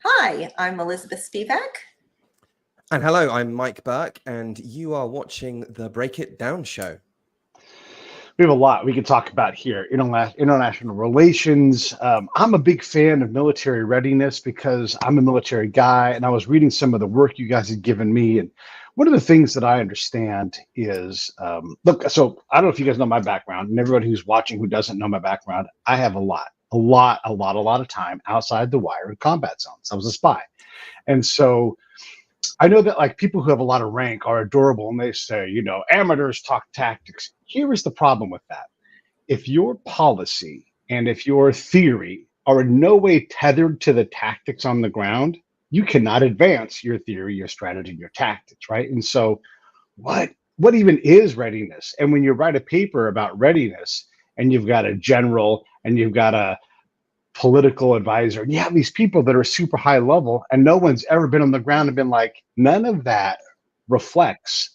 Hi, I'm Elizabeth Spievak. And hello, I'm Mike Burke, and you are watching the Break It Down show. We have a lot we could talk about here. International relations. I'm a big fan of military readiness because I'm a military guy, and I was reading some of the work you guys had given me. And one of the things that I understand is, look, so I don't know if you guys know my background, and everybody who's watching who doesn't know my background, I have a lot of time outside the wire in combat zones. I was a spy. And so I know that like people who have a lot of rank are adorable and they say, amateurs talk tactics. Here is the problem with that. If your policy and if your theory are in no way tethered to the tactics on the ground, you cannot advance your theory, your strategy, your tactics, right? And so what even is readiness? And when you write a paper about readiness and you've got a general and you've got a political advisor, and you have these people that are super high level and no one's ever been on the ground and been like, none of that reflects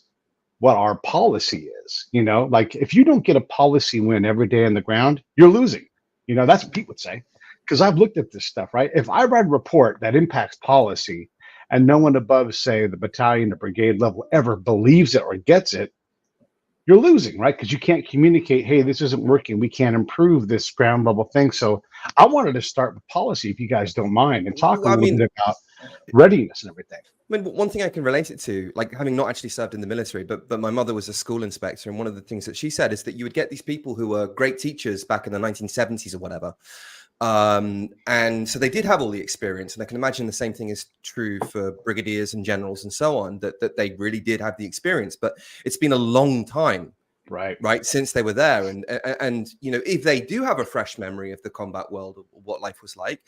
what our policy is. Like if you don't get a policy win every day on the ground, you're losing. That's what Pete would say, because I've looked at this stuff, right? If I write a report that impacts policy and no one above, say, the battalion or brigade level ever believes it or gets it, you're losing, right? Because you can't communicate, hey, this isn't working. We can't improve this ground level thing. So I wanted to start with policy, if you guys don't mind, and talk a little bit about readiness and everything. I mean, one thing I can relate it to, like having not actually served in the military, but my mother was a school inspector. And one of the things that she said is that you would get these people who were great teachers back in the 1970s or whatever. And so they did have all the experience. And I can imagine the same thing is true for brigadiers and generals and so on, that they really did have the experience. But it's been a long time, right, since they were there. And if they do have a fresh memory of the combat world, or what life was like,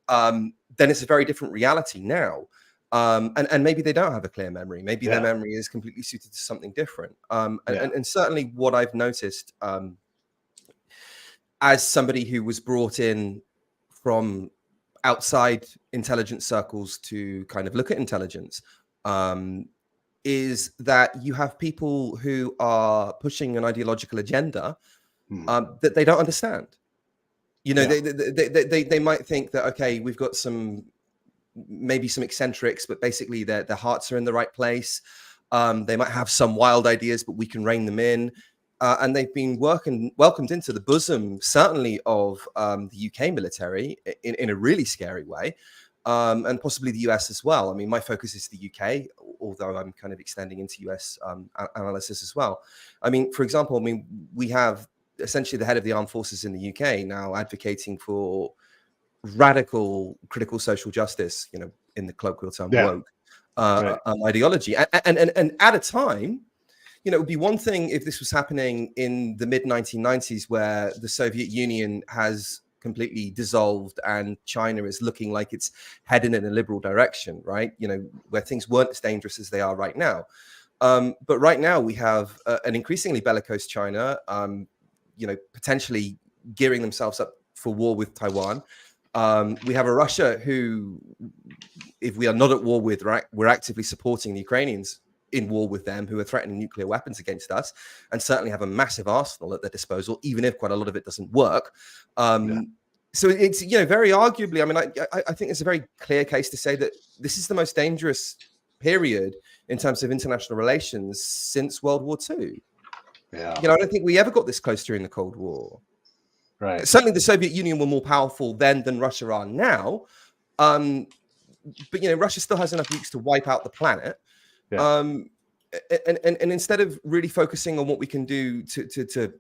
then it's a very different reality now. And maybe they don't have a clear memory. Maybe their memory is completely suited to something different. And certainly what I've noticed as somebody who was brought in from outside intelligence circles to kind of look at intelligence, is that you have people who are pushing an ideological agenda that they don't understand. They might think that, okay, we've got maybe some eccentrics, but basically their hearts are in the right place. They might have some wild ideas, but we can rein them in. And they've been welcomed into the bosom, certainly, of the UK military in a really scary way, and possibly the US as well. I mean, my focus is the UK, although I'm kind of extending into US analysis as well. I mean, for example, we have essentially the head of the armed forces in the UK now advocating for radical critical social justice, in the colloquial term, woke ideology. And at a time, it would be one thing if this was happening in the mid-1990s, where the Soviet Union has completely dissolved and China is looking like it's heading in a liberal direction, right? Where things weren't as dangerous as they are right now. But right now we have an increasingly bellicose China, potentially gearing themselves up for war with Taiwan. We have a Russia who, if we are not at war with, we're actively supporting the Ukrainians in war with them, who are threatening nuclear weapons against us, and certainly have a massive arsenal at their disposal, even if quite a lot of it doesn't work. So it's, very arguably, I think it's a very clear case to say that this is the most dangerous period in terms of international relations since World War II. I don't think we ever got this close during the Cold War. Right. Certainly the Soviet Union were more powerful then than Russia are now. But, Russia still has enough nukes to wipe out the planet. And instead of really focusing on what we can do to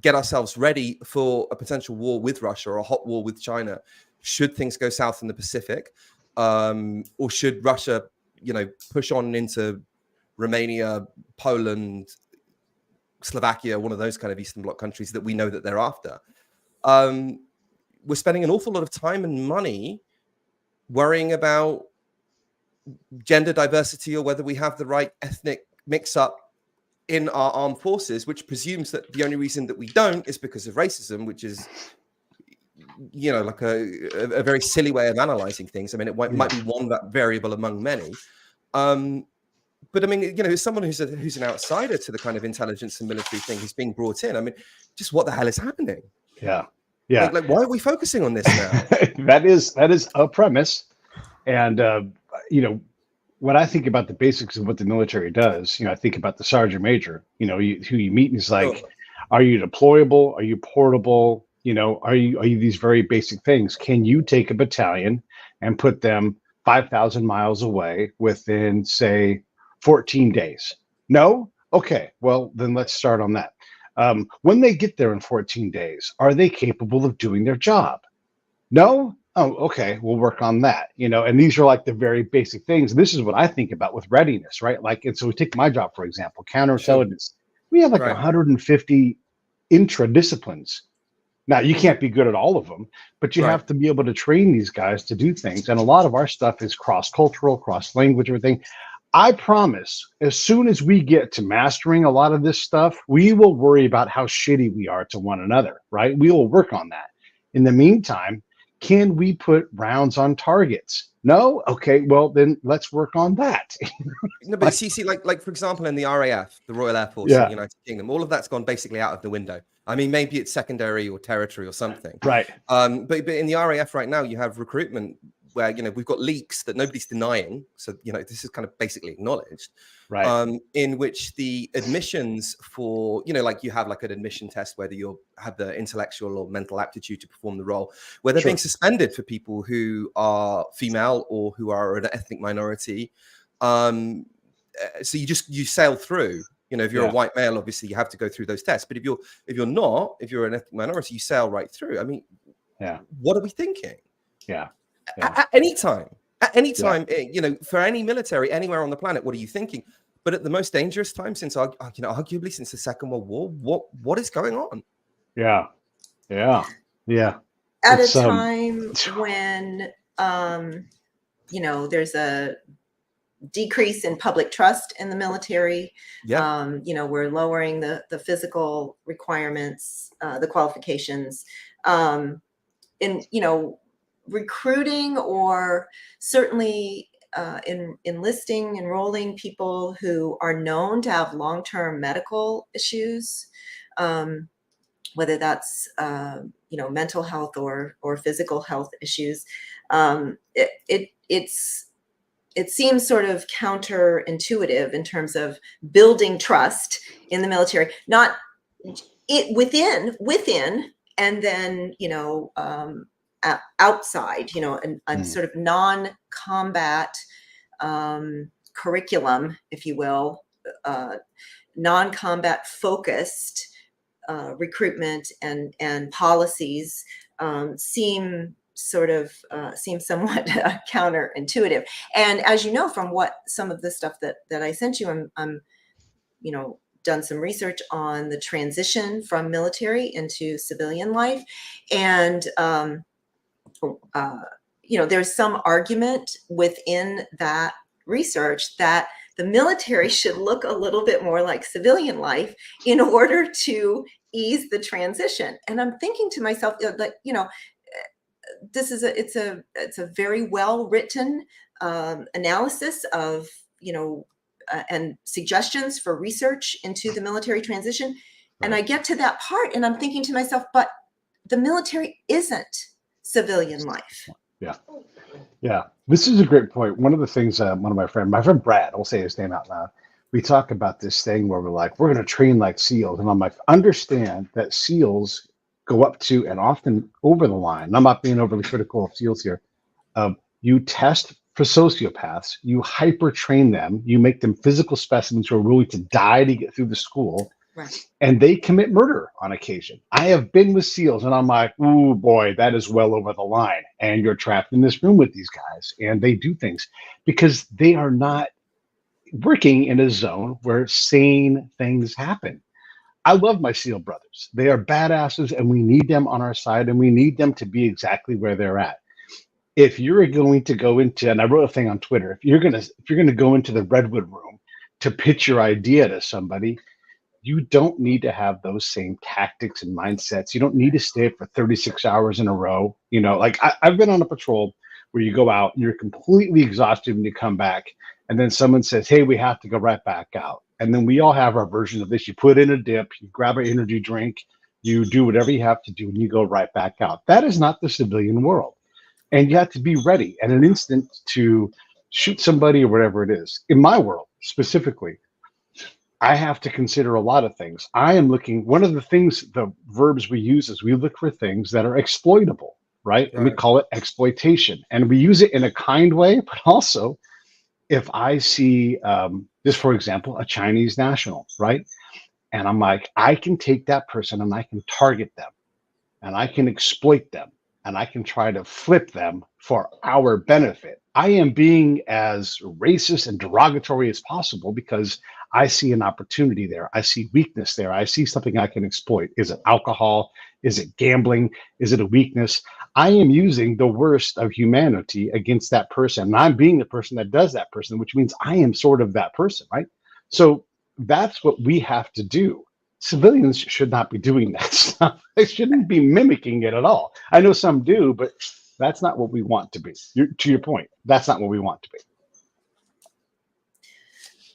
get ourselves ready for a potential war with Russia or a hot war with China, should things go south in the Pacific, or should Russia, push on into Romania, Poland, Slovakia, one of those kind of Eastern Bloc countries that we know that they're after. We're spending an awful lot of time and money worrying about gender diversity or whether we have the right ethnic mix-up in our armed forces, which presumes that the only reason that we don't is because of racism, which is, like a very silly way of analyzing things. It might be one variable among many. But as someone who's an outsider to the kind of intelligence and military thing who's being brought in, just what the hell is happening? Yeah. Like why are we focusing on this now? that is a premise. And you know, when I think about the basics of what the military does, I think about the sergeant major. Who you meet, and he's Sure. like, "Are you deployable? Are you portable? Are you these very basic things? Can you take a battalion and put them 5,000 miles away within, say, 14 days? No? Okay, well, then let's start on that. When they get there in 14 days, are they capable of doing their job? No? Oh, okay, we'll work on that. And these are like the very basic things. This is what I think about with readiness, right? Like, and so we take my job, for example, Sure. counterintelligence. We have like Right. 150 intra disciplines. Now, you can't be good at all of them, but you Right. have to be able to train these guys to do things. And a lot of our stuff is cross-cultural, cross-language, everything. I promise, as soon as we get to mastering a lot of this stuff, we will worry about how shitty we are to one another, right? We will work on that. In the meantime, can we put rounds on targets? No? Okay, well, then let's work on that. No, but see, like for example, in the RAF, the Royal Air Force in Yeah, the United Kingdom, all of that's gone basically out of the window. I mean, maybe it's secondary or territory or something. right. But in the RAF right now, you have recruitment where we've got leaks that nobody's denying. So this is kind of basically acknowledged. Right. In which the admissions for like you have like an admission test whether you have the intellectual or mental aptitude to perform the role, where they're Sure. being suspended for people who are female or who are an ethnic minority. So you sail through. If you're a white male, obviously you have to go through those tests. But if you're not, if you're an ethnic minority, you sail right through. I mean, what are we thinking? Yeah. At any time, for any military anywhere on the planet, what are you thinking? But at the most dangerous time since, arguably since the Second World War, what is going on? Yeah. At a time when, there's a decrease in public trust in the military. Yeah. We're lowering the physical requirements, the qualifications, in recruiting, or certainly enrolling people who are known to have long-term medical issues, whether that's mental health or physical health issues. It seems sort of counterintuitive in terms of building trust in the military, not within, and then outside, a sort of non-combat curriculum, if you will, non-combat focused recruitment and policies seem somewhat counterintuitive. And as you know, from what some of the stuff that I sent you, I'm done some research on the transition from military into civilian life. And, there's some argument within that research that the military should look a little bit more like civilian life in order to ease the transition. And I'm thinking to myself that, this is it's a very well written analysis of and suggestions for research into the military transition. Right. And I get to that part and I'm thinking to myself, but the military isn't civilian life. Yeah. This is a great point. One of the things my friend Brad, I'll say his name out loud, we talk about this thing where we're like, we're going to train like SEALs. And I'm like, understand that SEALs go up to and often over the line. And I'm not being overly critical of SEALs here. You test for sociopaths, you hyper train them, you make them physical specimens who are willing to die to get through the school. Right. And they commit murder on occasion. I have been with SEALs and I'm like, ooh, boy, that is well over the line. And you're trapped in this room with these guys and they do things because they are not working in a zone where sane things happen. I love my SEAL brothers. They are badasses and we need them on our side and we need them to be exactly where they're at. If you're going to go into, and I wrote a thing on Twitter, if you're going to go into the Redwood room to pitch your idea to somebody, you don't need to have those same tactics and mindsets. You don't need to stay for 36 hours in a row. Like I've been on a patrol where you go out and you're completely exhausted when you come back. And then someone says, hey, we have to go right back out. And then we all have our version of this. You put in a dip, you grab an energy drink, you do whatever you have to do, and you go right back out. That is not the civilian world. and you have to be ready at an instant to shoot somebody or whatever it is. In my world specifically, I have to consider a lot of things. I am looking, one of the things, the verbs we use is we look for things that are exploitable, right? And we Right. call it exploitation. And we use it in a kind way, but also if I see, just for example, a Chinese national, right? And I'm like, I can take that person and I can target them and I can exploit them and I can try to flip them for our benefit. I am being as racist and derogatory as possible because I see an opportunity there. I see weakness there. I see something I can exploit. Is it alcohol? Is it gambling? Is it a weakness? I am using the worst of humanity against that person. And I'm being the person that does that person, which means I am sort of that person, right? So that's what we have to do. Civilians should not be doing that stuff. They shouldn't be mimicking it at all. I know some do, but that's not what we want to be. To your point, that's not what we want to be.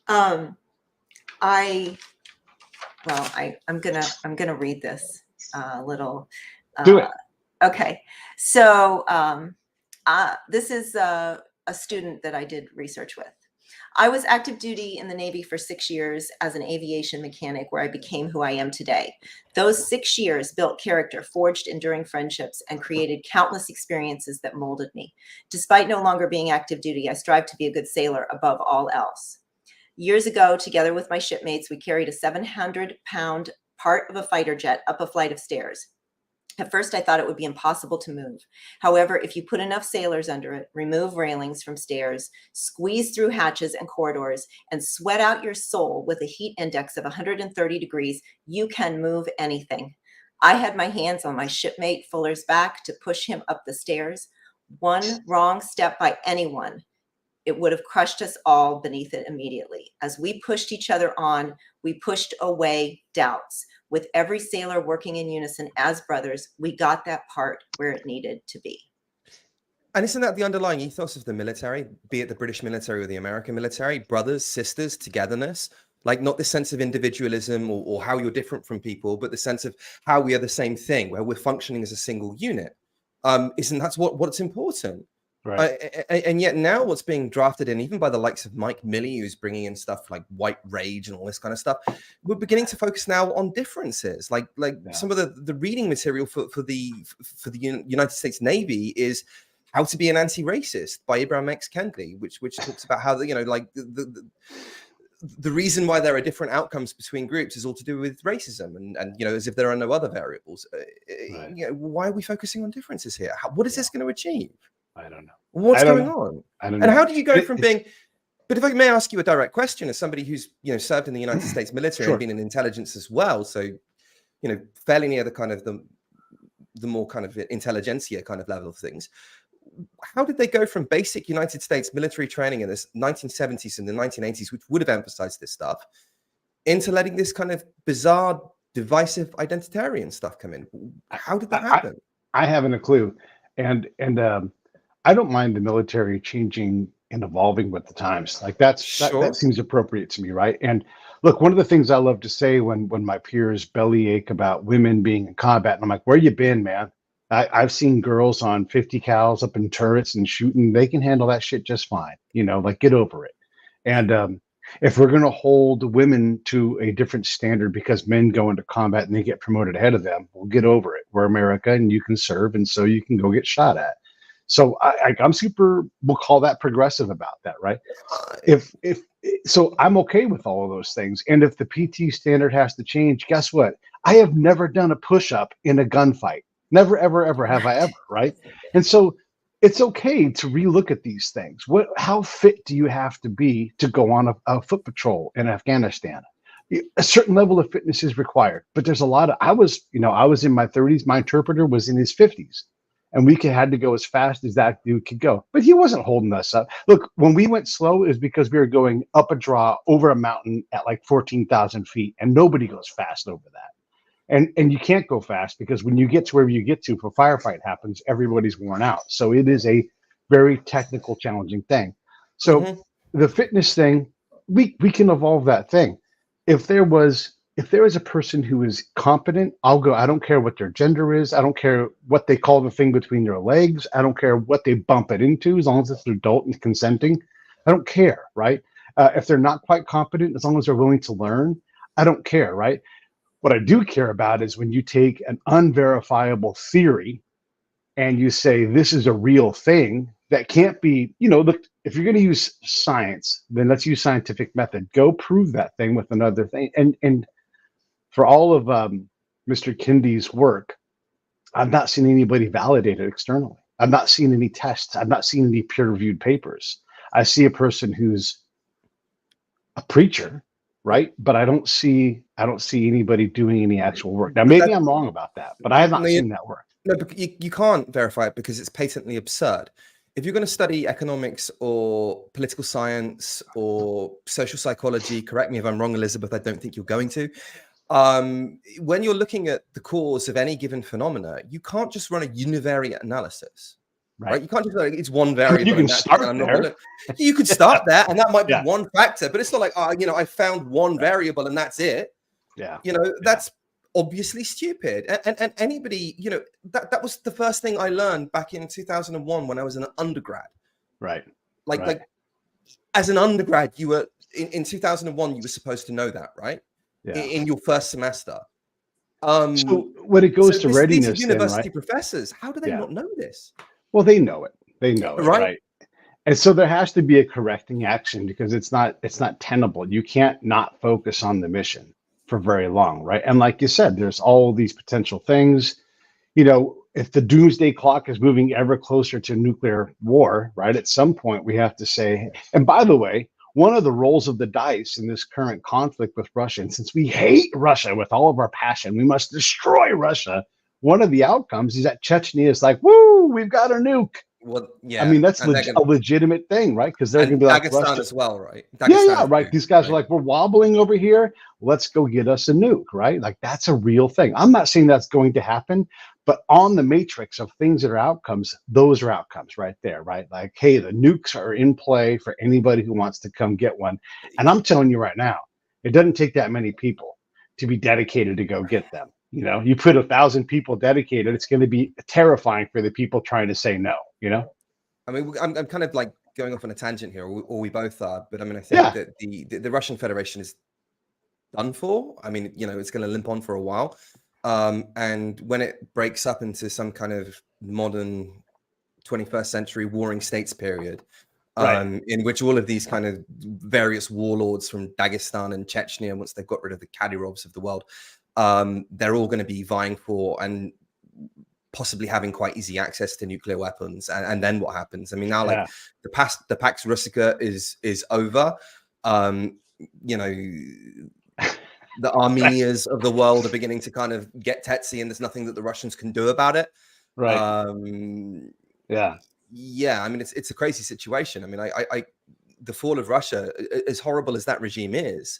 I'm gonna read this little. Do it. Okay, so this is a student that I did research with. I was active duty in the Navy for 6 years as an aviation mechanic, where I became who I am today. Those 6 years built character, forged enduring friendships, and created countless experiences that molded me. Despite no longer being active duty, I strive to be a good sailor above all else. Years ago, together with my shipmates, we carried a 700-pound part of a fighter jet up a flight of stairs. At first, I thought it would be impossible to move. However, if you put enough sailors under it, remove railings from stairs, squeeze through hatches and corridors, and sweat out your soul with a heat index of 130 degrees, you can move anything. I had my hands on my shipmate Fuller's back to push him up the stairs. One wrong step by anyone, it would have crushed us all beneath it immediately. As we pushed each other on, we pushed away doubts. With every sailor working in unison as brothers, we got that part where it needed to be. And isn't that the underlying ethos of the military, be it the British military or the American military? Brothers, sisters, togetherness, like not the sense of individualism or how you're different from people, but the sense of how we are the same thing, where we're functioning as a single unit. Isn't that what's important? Right. And yet now what's being drafted in, even by the likes of Mike Milley, who's bringing in stuff like white rage and all this kind of stuff, we're beginning to focus now on differences. Like some of the reading material for the United States Navy is How to Be an Anti-Racist by Ibram X. Kendi, which talks about how the reason why there are different outcomes between groups is all to do with racism, and as if there are no other variables. Right. Why are we focusing on differences here? What is this going to achieve? I don't know. What's going on? I don't and know. how do you go from being? But if I may ask you a direct question, as somebody who's served in the United States military Sure. and been in intelligence as well, so fairly near the kind of the more kind of intelligentsia kind of level of things. How did they go from basic United States military training in the 1970s and the 1980s, which would have emphasized this stuff, into letting this kind of bizarre, divisive, identitarian stuff come in? How did that happen? I haven't a clue, and I don't mind the military changing and evolving with the times. Like that seems appropriate to me, right? And look, one of the things I love to say when my peers bellyache about women being in combat, and I'm like, where you been, man? I've seen girls on 50 cals up in turrets and shooting. They can handle that shit just fine. Like get over it. And if we're going to hold women to a different standard because men go into combat and they get promoted ahead of them, we'll get over it. We're America and you can serve, and so you can go get shot at. So I'm super, we'll call that progressive about that, right? So I'm okay with all of those things. And if the PT standard has to change, guess what? I have never done a push-up in a gunfight. Never, ever, ever have I ever, right? And so it's okay to relook at these things. How fit do you have to be to go on a foot patrol in Afghanistan? A certain level of fitness is required, but there's a lot of, I was in my 30s, my interpreter was in his 50s. And we had to go as fast as that dude could go. But he wasn't holding us up. Look, when we went slow, it was because we were going up a draw over a mountain at like 14,000 feet. And nobody goes fast over that. And you can't go fast because when you get to wherever you get to, if a firefight happens, everybody's worn out. So it is a very technical, challenging thing. So the fitness thing, we can evolve that thing. If there was if there is a person who is competent, I'll go. I don't care what their gender is. I don't care what they call the thing between their legs. I don't care what they bump it into, as long as it's an adult and consenting. I don't care, right? If they're not quite competent, as long as they're willing to learn, I don't care, right? What I do care about is when you take an unverifiable theory and you say this is a real thing that can't be, look, if you're going to use science, then let's use scientific method. Go prove that thing with another thing. And for all of Mr. Kindy's work, I've not seen anybody validate it externally. I've not seen any tests. I've not seen any peer-reviewed papers. I see a person who's a preacher, right? But I don't see anybody doing any actual work. Now, maybe I'm wrong about that, but I have not seen that work. No, you can't verify it because it's patently absurd. If you're going to study economics or political science or social psychology, correct me if I'm wrong, Elizabeth, I don't think you're going to. When you're looking at the cause of any given phenomena, you can't just run a univariate analysis, right? You can't just like it's one variable. You can start there. You could start there, and that might be one factor, but it's not like, I found one variable and that's it. Yeah, that's obviously stupid. And anybody, that was the first thing I learned back in 2001 when I was an undergrad. Right. Like as an undergrad, you were in 2001, you were supposed to know that, right? Yeah. In your first semester. So when it goes to readiness, these university professors, how do they not know this? Well, they know it. They know it, right? And so there has to be a correcting action because it's not tenable. You can't not focus on the mission for very long, right? And like you said, there's all these potential things. If the doomsday clock is moving ever closer to nuclear war, right? At some point we have to say, and by the way, one of the rolls of the dice in this current conflict with Russia, and since we hate Russia with all of our passion, we must destroy Russia. One of the outcomes is that Chechnya is like, woo, we've got a nuke. Well, yeah. I mean, that's a legitimate thing, right? Because they're going to be like, Dagestan as well, right? Right. These guys are like, we're wobbling over here. Let's go get us a nuke, right? Like, that's a real thing. I'm not saying that's going to happen, but on the matrix of things that are outcomes, those are outcomes right there, right? Like, hey, the nukes are in play for anybody who wants to come get one. And I'm telling you right now, it doesn't take that many people to be dedicated to go get them. You put 1,000 people dedicated, it's going to be terrifying for the people trying to say no, I mean, I'm kind of like going off on a tangent here, or we both are, but I mean, I think that the Russian Federation is done for. I mean, it's going to limp on for a while. And when it breaks up into some kind of modern 21st century warring states period, in which all of these kind of various warlords from Dagestan and Chechnya, once they've got rid of the Kadyrovs of the world, they're all going to be vying for and possibly having quite easy access to nuclear weapons. And then what happens? I mean, now like the Pax Russica is over. The Armenias of the world are beginning to kind of get tetsy, and there's nothing that the Russians can do about it. Right. Yeah. I mean, it's a crazy situation. I mean, the fall of Russia, as horrible as that regime is,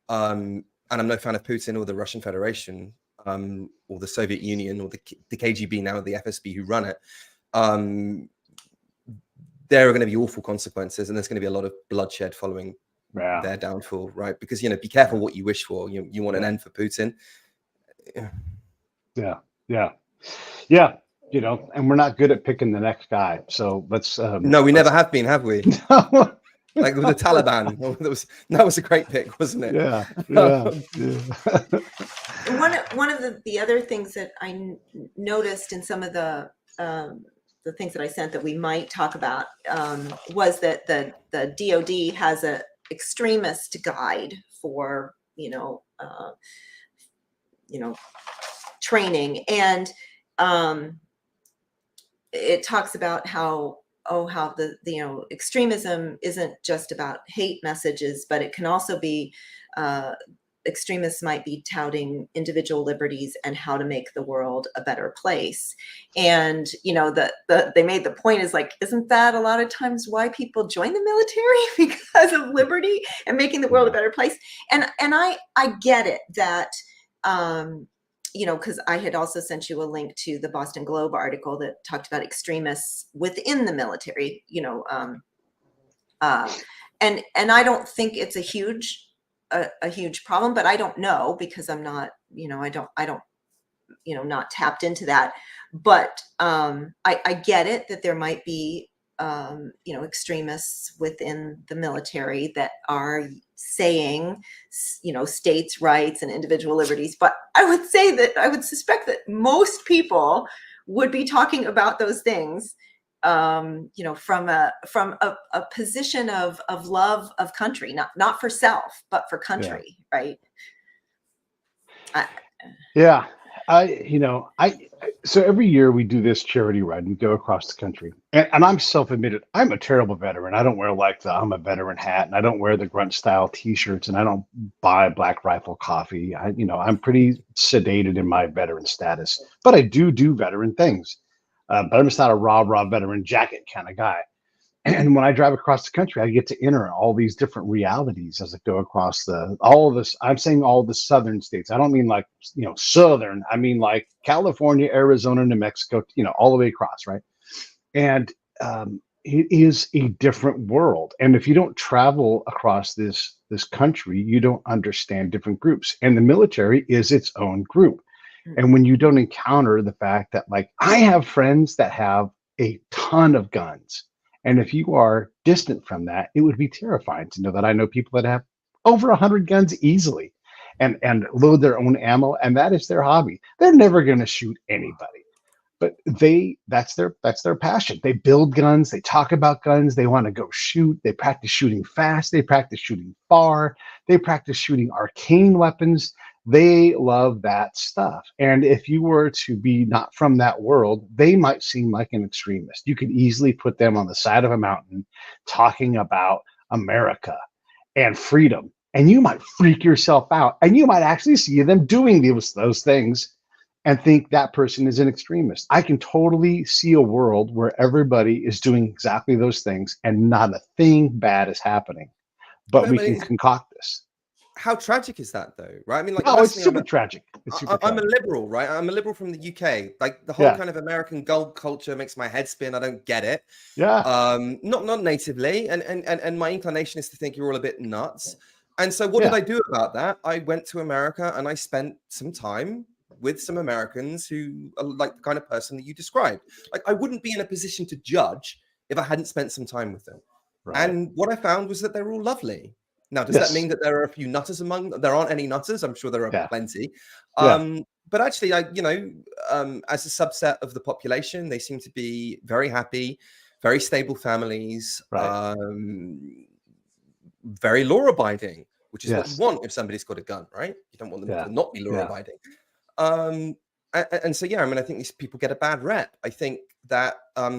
and I'm no fan of Putin or the Russian Federation, or the Soviet Union or the KGB, now the FSB who run it. There are going to be awful consequences, and there's going to be a lot of bloodshed following their downfall, right? Because be careful what you wish for. You want an end for Putin. Yeah. And we're not good at picking the next guy. So let's. No, we never have been, have we? Like with the Taliban, that was a great pick, wasn't it? Yeah. One of the other things that I noticed in some of the things that I sent that we might talk about was that the DoD has a extremist guide for training, and it talks about how the extremism isn't just about hate messages, but it can also be extremists might be touting individual liberties and how to make the world a better place. And they made the point is like, isn't that a lot of times why people join the military? Because of liberty and making the world a better place. And I get it that because I had also sent you a link to the Boston Globe article that talked about extremists within the military, and I don't think it's a huge a huge problem, but I don't know because I'm not, I don't, not tapped into that. But I get it that there might be, extremists within the military that are saying, states' rights and individual liberties. But I would suspect that most people would be talking about those things, from a position of love of country, not for self, but for country, right? Yeah. So every year we do this charity ride and we go across the country. And I'm self-admitted, I'm a terrible veteran. I don't wear like the I'm a veteran hat, and I don't wear the grunt style t-shirts, and I don't buy Black Rifle coffee. I'm pretty sedated in my veteran status, but I do veteran things. But I'm just not a raw veteran jacket kind of guy. And when I drive across the country, I get to enter all these different realities as I go across all of this. I'm saying all the southern states. I don't mean like, southern. I mean like California, Arizona, New Mexico, all the way across, right? And it is a different world. And if you don't travel across this country, you don't understand different groups. And the military is its own group. And when you don't encounter the fact that, like, I have friends that have a ton of guns. And if you are distant from that, it would be terrifying to know that I know people that have over 100 guns easily and load their own ammo. And that is their hobby. They're never going to shoot anybody, but that's their passion. They build guns. They talk about guns. They want to go shoot. They practice shooting fast. They practice shooting far. They practice shooting arcane weapons. They love that stuff. And if you were to be not from that world, they might seem like an extremist. You could easily put them on the side of a mountain talking about America and freedom, and you might freak yourself out, and you might actually see them doing those things and think that person is an extremist. I can totally see a world where everybody is doing exactly those things and not a thing bad is happening, but we can concoct this. How tragic is that, though? Right? I mean, like, it's super tragic. I'm a liberal, right? I'm a liberal from the UK. Like, the whole kind of American gold culture makes my head spin. I don't get it. Yeah. Not natively, and my inclination is to think you're all a bit nuts. And so, what did I do about that? I went to America and I spent some time with some Americans who are like the kind of person that you described. Like, I wouldn't be in a position to judge if I hadn't spent some time with them. Right. And what I found was that they were all lovely. Now, does that mean that there are a few nutters among them? There aren't any nutters. I'm sure there are plenty. But actually, as a subset of the population, they seem to be very happy, very stable families, very law-abiding, which is what you want if somebody's got a gun, right? You don't want them to not be law-abiding. And so, I mean, I think these people get a bad rep. I think that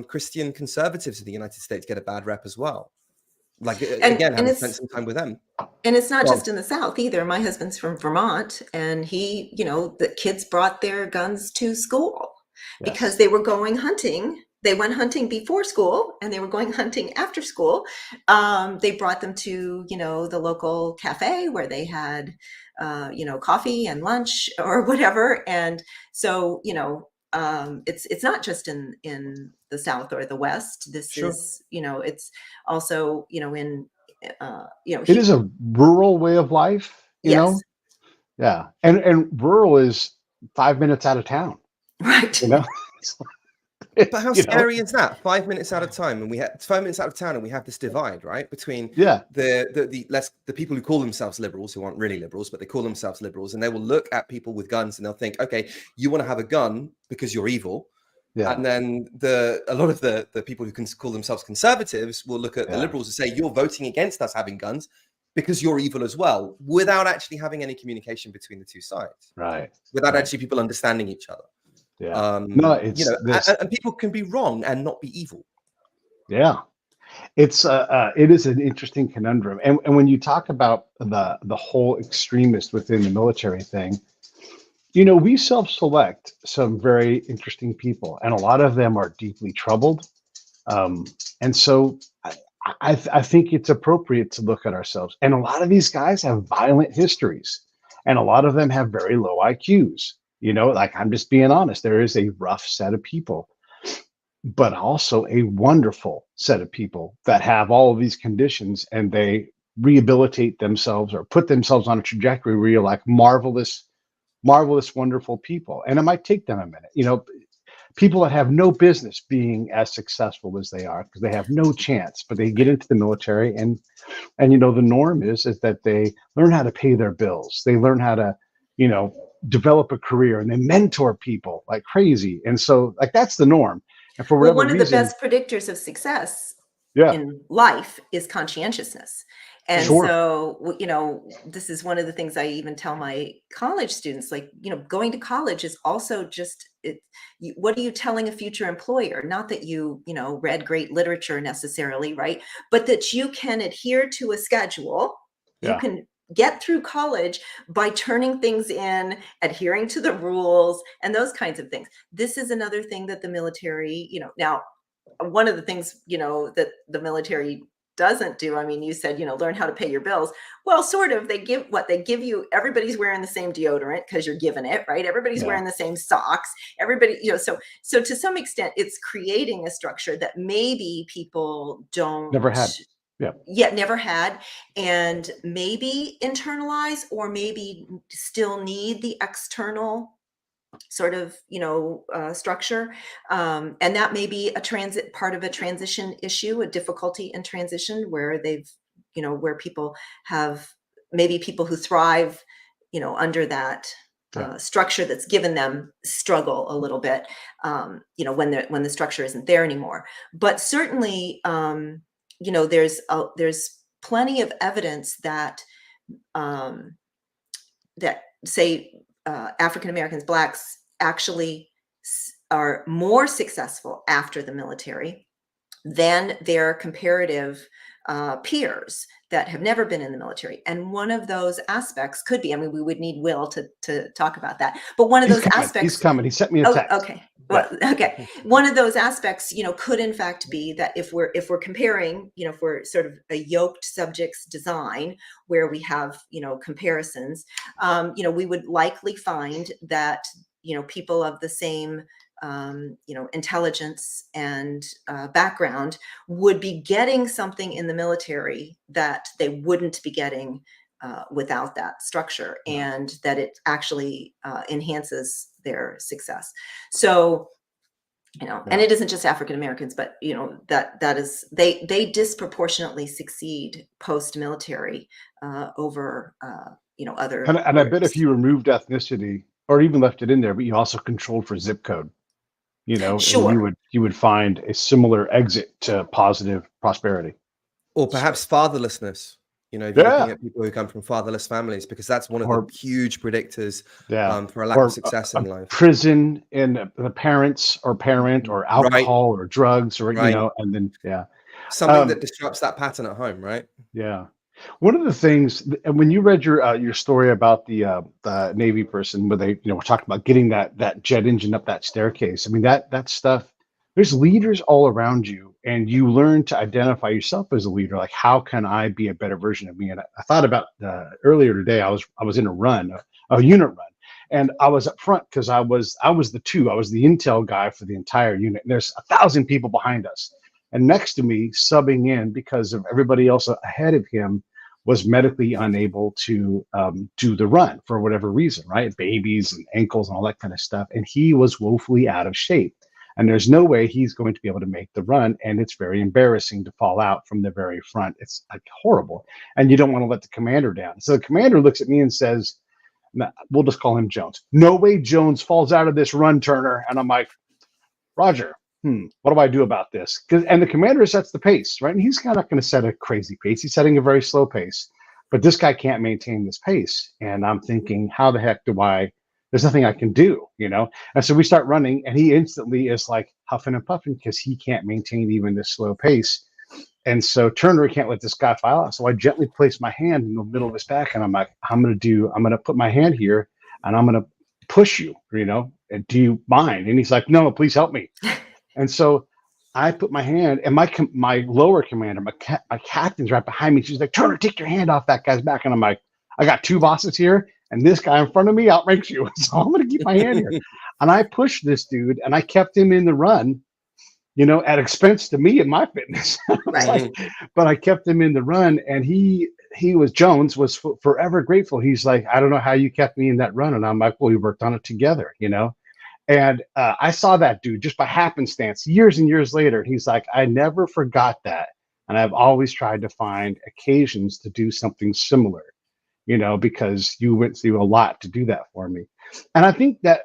Christian conservatives in the United States get a bad rep as well. Like, again, having spent some time with them. And it's not just in the South either. My husband's from Vermont, and he, the kids brought their guns to school because they were going hunting. They went hunting before school and they were going hunting after school. They brought them to, the local cafe where they had, coffee and lunch or whatever. And so, it's not just in the South or the West. This is, it's also, in, it is a rural way of life, you know? Yeah. And rural is 5 minutes out of town. Right. But how scary is that? 5 minutes out of time, and we have 5 minutes out of town, and we have this divide, right, between the people who call themselves liberals, who aren't really liberals, but they call themselves liberals, and they will look at people with guns and they'll think, okay, you want to have a gun because you're evil. And then a lot of the people who can call themselves conservatives will look at the liberals and say, you're voting against us having guns because you're evil as well, without actually having any communication between the two sides. Right. Without actually people understanding each other. Yeah. And people can be wrong and not be evil. Yeah. It is an interesting conundrum. And when you talk about the whole extremist within the military thing, we self-select some very interesting people, and a lot of them are deeply troubled. And so I think it's appropriate to look at ourselves. And a lot of these guys have violent histories, and a lot of them have very low IQs. Like, I'm just being honest, there is a rough set of people, but also a wonderful set of people that have all of these conditions, and they rehabilitate themselves or put themselves on a trajectory where you're like marvelous, wonderful people. And it might take them a minute. People that have no business being as successful as they are because they have no chance, but they get into the military and the norm is that they learn how to pay their bills. They learn how to, develop a career, and they mentor people like crazy. And so like that's the norm. And for whatever one of reason, the best predictors of success yeah, in life is conscientiousness. And sure. so, this is one of the things I even tell my college students, like, going to college is also just, what are you telling a future employer? Not that you read great literature necessarily, right? But that you can adhere to a schedule. You Yeah. can get through college by turning things in, adhering to the rules, and those kinds of things. This is another thing that the military, now, one of the things, that the military doesn't do. I mean, you said, learn how to pay your bills. Well, sort of. They give you, everybody's wearing the same deodorant because you're given it, right? Everybody's wearing the same socks. Everybody, so to some extent, it's creating a structure that maybe people don't Never had. Yeah. Yet never had, and maybe internalize, or maybe still need the external sort of structure, and that may be part of a transition issue, a difficulty in transition where they've where people have, maybe people who thrive under that structure that's given them struggle a little bit when the structure isn't there anymore. But certainly there's plenty of evidence that that say African Americans, Blacks, actually are more successful after the military than their comparative peers that have never been in the military. And one of those aspects could be, I mean, we would need Wil to talk about that, but one of those aspects. He's coming. He sent me a text. Okay. Well, okay. One of those aspects, could in fact be that if we're comparing, if we're sort of a yoked subjects design where we have, comparisons, we would likely find that, people of the same, intelligence and background would be getting something in the military that they wouldn't be getting without that structure, and that it actually enhances their success. So, and it isn't just African Americans, but that is, they disproportionately succeed post-military over other. And I bet if you removed ethnicity or even left it in there, but you also controlled for zip code, Sure. and you would find a similar exit to positive prosperity. Or perhaps fatherlessness. If you're looking at people who come from fatherless families, because that's one of the huge predictors for a lack of success in life. Prison, and the parent or alcohol or drugs or and then something that disrupts that pattern at home, right? Yeah. One of the things, and when you read your story about the Navy person, where they were talking about getting that jet engine up that staircase. I mean that stuff. There's leaders all around you, and you learn to identify yourself as a leader. Like, how can I be a better version of me? And I thought about earlier today. I was in a unit run, and I was up front because I was the intel guy for the entire unit. And there's 1,000 people behind us, and next to me, subbing in because of everybody else ahead of him was medically unable to do the run for whatever reason, right? Babies and ankles and all that kind of stuff, and he was woefully out of shape. And there's no way he's going to be able to make the run. And it's very embarrassing to fall out from the very front. It's like horrible. And you don't want to let the commander down. So the commander looks at me and says, we'll just call him Jones. No way Jones falls out of this run, Turner. And I'm like, Roger, what do I do about this? And the commander sets the pace, right? And he's not going to set a crazy pace. He's setting a very slow pace. But this guy can't maintain this pace. And I'm thinking, how the heck there's nothing I can do, And so we start running, and he instantly is like huffing and puffing because he can't maintain even this slow pace. And so Turner can't let this guy file out. So I gently place my hand in the middle of his back, and I'm like, I'm going to put my hand here, and I'm going to push you, and do you mind? And he's like, no, please help me. And so I put my hand, and my lower commander, my captain's right behind me. She's like, Turner, take your hand off that guy's back. And I'm like, I got two bosses here, and this guy in front of me outranks you. So I'm going to keep my hand here. And I pushed this dude, and I kept him in the run, at expense to me and my fitness. Right. But I kept him in the run, and he Jones was forever grateful. He's like, I don't know how you kept me in that run. And I'm like, well, we worked on it together, you know? And I saw that dude just by happenstance years and years later. He's like, I never forgot that. And I've always tried to find occasions to do something similar, you know, because you went through a lot to do that for me. And I think that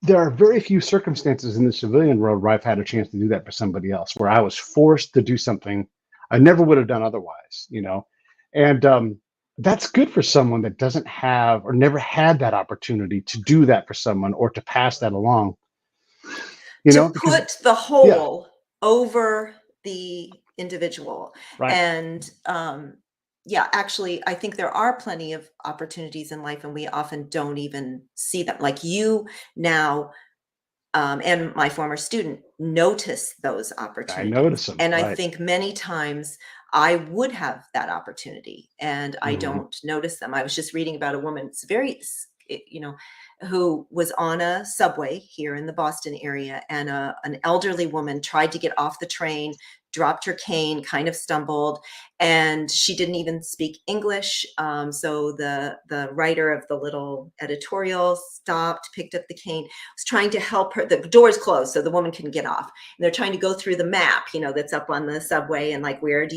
there are very few circumstances in the civilian world where I've had a chance to do that for somebody else, where I was forced to do something I never would have done otherwise, you know? And that's good for someone that doesn't have or never had that opportunity to do that for someone or to pass that along. You to know, put the whole over the individual. Right. And yeah, actually, I think there are plenty of opportunities in life, and we often don't even see them. Like you now, and my former student notice those opportunities. I notice them. And I right. think many times I would have that opportunity and I Mhm. don't notice them. I was just reading about a woman, it's very, you know, who was on a subway here in the Boston area, and an elderly woman tried to get off the train, dropped her cane, kind of stumbled, and she didn't even speak English. So the writer of the little editorial stopped, picked up the cane, was trying to help her. The door's closed, so the woman couldn't get off. And they're trying to go through the map, you know, that's up on the subway, and like, where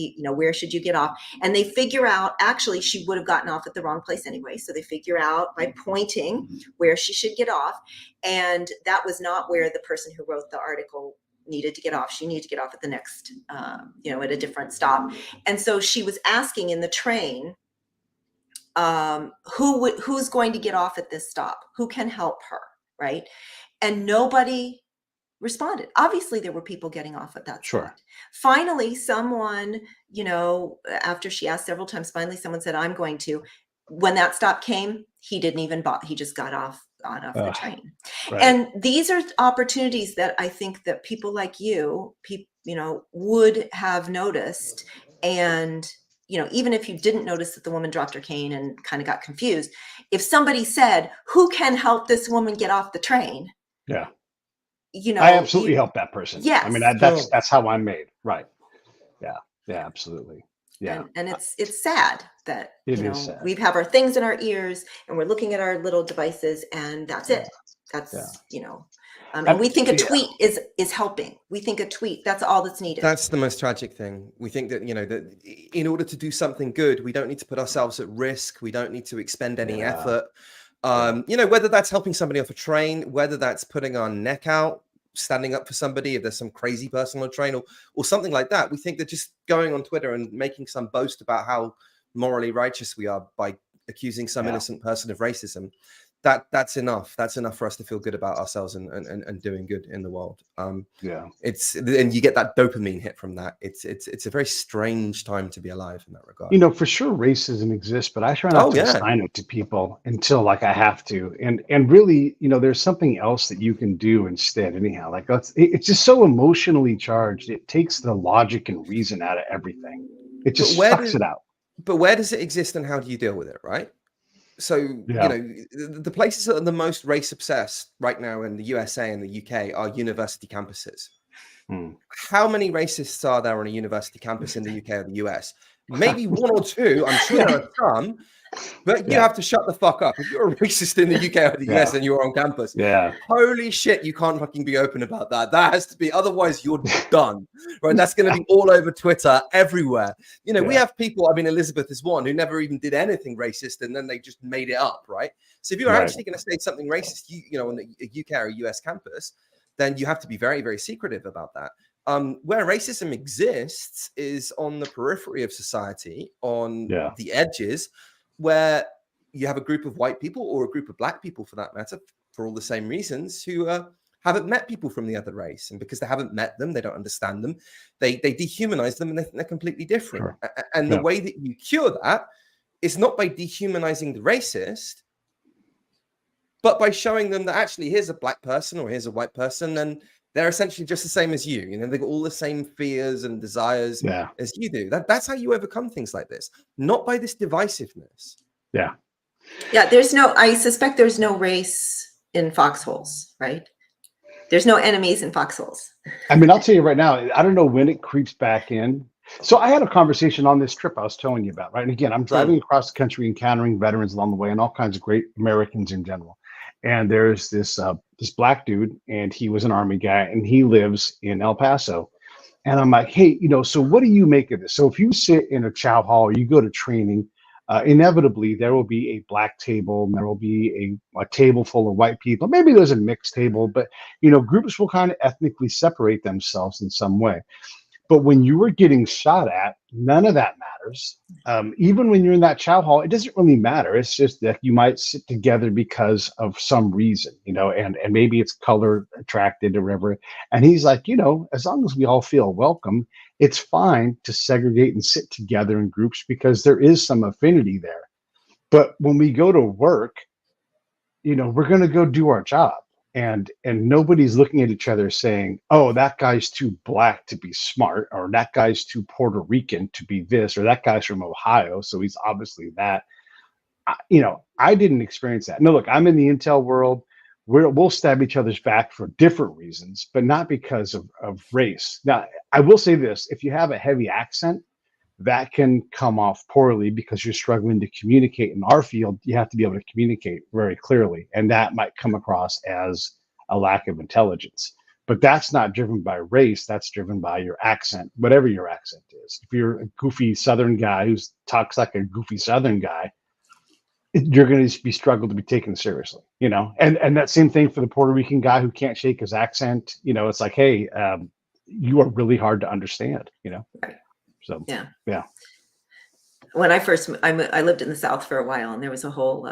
should you get off? And they figure out, actually, she would have gotten off at the wrong place anyway. So they figure out by pointing where she should get off. And that was not where the person who wrote the article needed to get off. She needed to get off at the next, at a different stop. And so she was asking in the train, who's going to get off at this stop? Who can help her, right? And nobody responded. Obviously, there were people getting off at that Sure. spot. Finally, someone, after she asked several times, finally someone said, I'm going to. When that stop came, he didn't even bother. He just got off the train. Right. And these are opportunities that I think that people like you, would have noticed. And, even if you didn't notice that the woman dropped her cane and kind of got confused, if somebody said, who can help this woman get off the train? Yeah. I absolutely help that person. Yes. I mean, that's how I'm made. Right. Yeah. Yeah, absolutely. Yeah. And it's sad that, sad. we have our things in our ears and we're looking at our little devices, and that's it. That's, and we think a tweet is helping. We think a tweet, that's all that's needed. That's the most tragic thing. We think that, that in order to do something good, we don't need to put ourselves at risk. We don't need to expend any effort. Whether that's helping somebody off a train, whether that's putting our neck out, standing up for somebody, if there's some crazy person on a train or something like that. We think that just going on Twitter and making some boast about how morally righteous we are by accusing some innocent person of racism, that's enough. That's enough for us to feel good about ourselves and doing good in the world. And you get that dopamine hit from that. It's a very strange time to be alive in that regard. For sure racism exists, but I try not to assign it to people until I have to. And really, there's something else that you can do instead anyhow. It's just so emotionally charged. It takes the logic and reason out of everything. It just sucks it out. But where does it exist and how do you deal with it, right? So, the places that are the most race obsessed right now in the USA and the UK are university campuses. How many racists are there on a university campus in the UK or the US? Maybe one or two. I'm sure there are some, but you have to shut the fuck up. If you're a racist in the UK or the US and you're on campus, holy shit, you can't fucking be open about that. That has to be, otherwise you're done, right? That's going to be all over Twitter, everywhere. We have people, Elizabeth is one who never even did anything racist and then they just made it up, right? So if you're actually going to say something racist, on a UK or a US campus, then you have to be very, very secretive about that. Where racism exists is on the periphery of society, on the edges, where you have a group of white people or a group of black people, for that matter, for all the same reasons, who haven't met people from the other race. And because they haven't met them, they don't understand them, they dehumanize them and they think they're completely different. Sure. And the way that you cure that is not by dehumanizing the racist, but by showing them that actually here's a black person or here's a white person, and they're essentially just the same as you. They've got all the same fears and desires as you do. That's how you overcome things like this, not by this divisiveness. Yeah. I suspect there's no race in foxholes, right? There's no enemies in foxholes. I'll tell you right now, I don't know when it creeps back in, So I had a conversation on this trip I was telling you about, right? And again, I'm driving across the country, encountering veterans along the way, and all kinds of great Americans in general. And there's this black dude, and he was an Army guy, and he lives in El Paso. And I'm like, hey, so what do you make of this? So if you sit in a chow hall or you go to training, inevitably there will be a black table, and there will be a table full of white people. Maybe there's a mixed table, but groups will kind of ethnically separate themselves in some way. But when you were getting shot at, none of that matters. Even when you're in that chow hall, it doesn't really matter. It's just that you might sit together because of some reason, and maybe it's color attracted or whatever. And he's like, as long as we all feel welcome, it's fine to segregate and sit together in groups because there is some affinity there. But when we go to work, we're going to go do our job. And nobody's looking at each other saying, oh, that guy's too black to be smart, or that guy's too Puerto Rican to be this, or that guy's from Ohio, so he's obviously that. I didn't experience that. No, look, I'm in the intel world. We'll stab each other's back for different reasons, but not because of race. Now, I will say this. If you have a heavy accent, that can come off poorly because you're struggling to communicate. In our field, you have to be able to communicate very clearly, and that might come across as a lack of intelligence. But that's not driven by race. That's driven by your accent, whatever your accent is. If you're a goofy Southern guy who talks like a goofy Southern guy, you're going to be struggled to be taken seriously, and that same thing for the Puerto Rican guy who can't shake his accent. It's like, hey, you are really hard to understand, Right. So yeah. When I lived in the South for a while, and there was a whole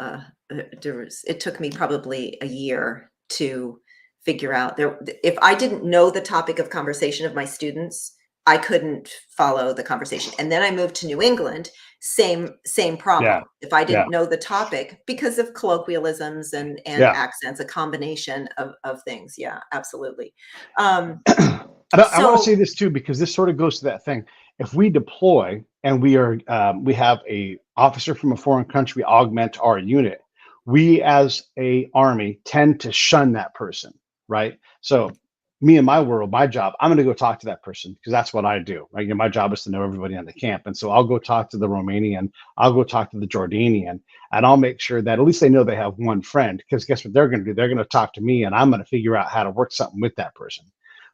it took me probably a year to figure out if I didn't know the topic of conversation of my students, I couldn't follow the conversation. And then I moved to New England, same problem. Yeah. If I didn't know the topic because of colloquialisms and accents, a combination of things. Yeah, absolutely. I want to say this too, because this sort of goes to that thing. If we deploy and we have a officer from a foreign country augment our unit, we as a Army tend to shun that person, right? So me and my world, my job, I'm going to go talk to that person because that's what I do. Right? My job is to know everybody on the camp. And so I'll go talk to the Romanian, I'll go talk to the Jordanian, and I'll make sure that at least they know they have one friend, because guess what they're going to do? They're going to talk to me, and I'm going to figure out how to work something with that person.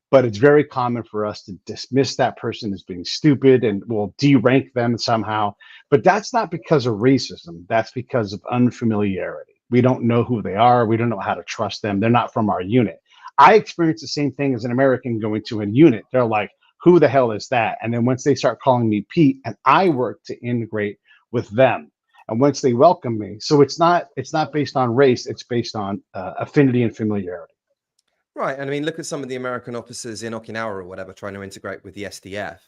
But it's very common for us to dismiss that person as being stupid, and we'll de-rank them somehow. But that's not because of racism. That's because of unfamiliarity. We don't know who they are. We don't know how to trust them. They're not from our unit. I experienced the same thing as an American going to a unit. They're like, who the hell is that? And then once they start calling me Pete, and I work to integrate with them. And once they welcome me, so it's not based on race. It's based on affinity and familiarity. Right. And I mean, look at some of the American officers in Okinawa or whatever trying to integrate with the SDF.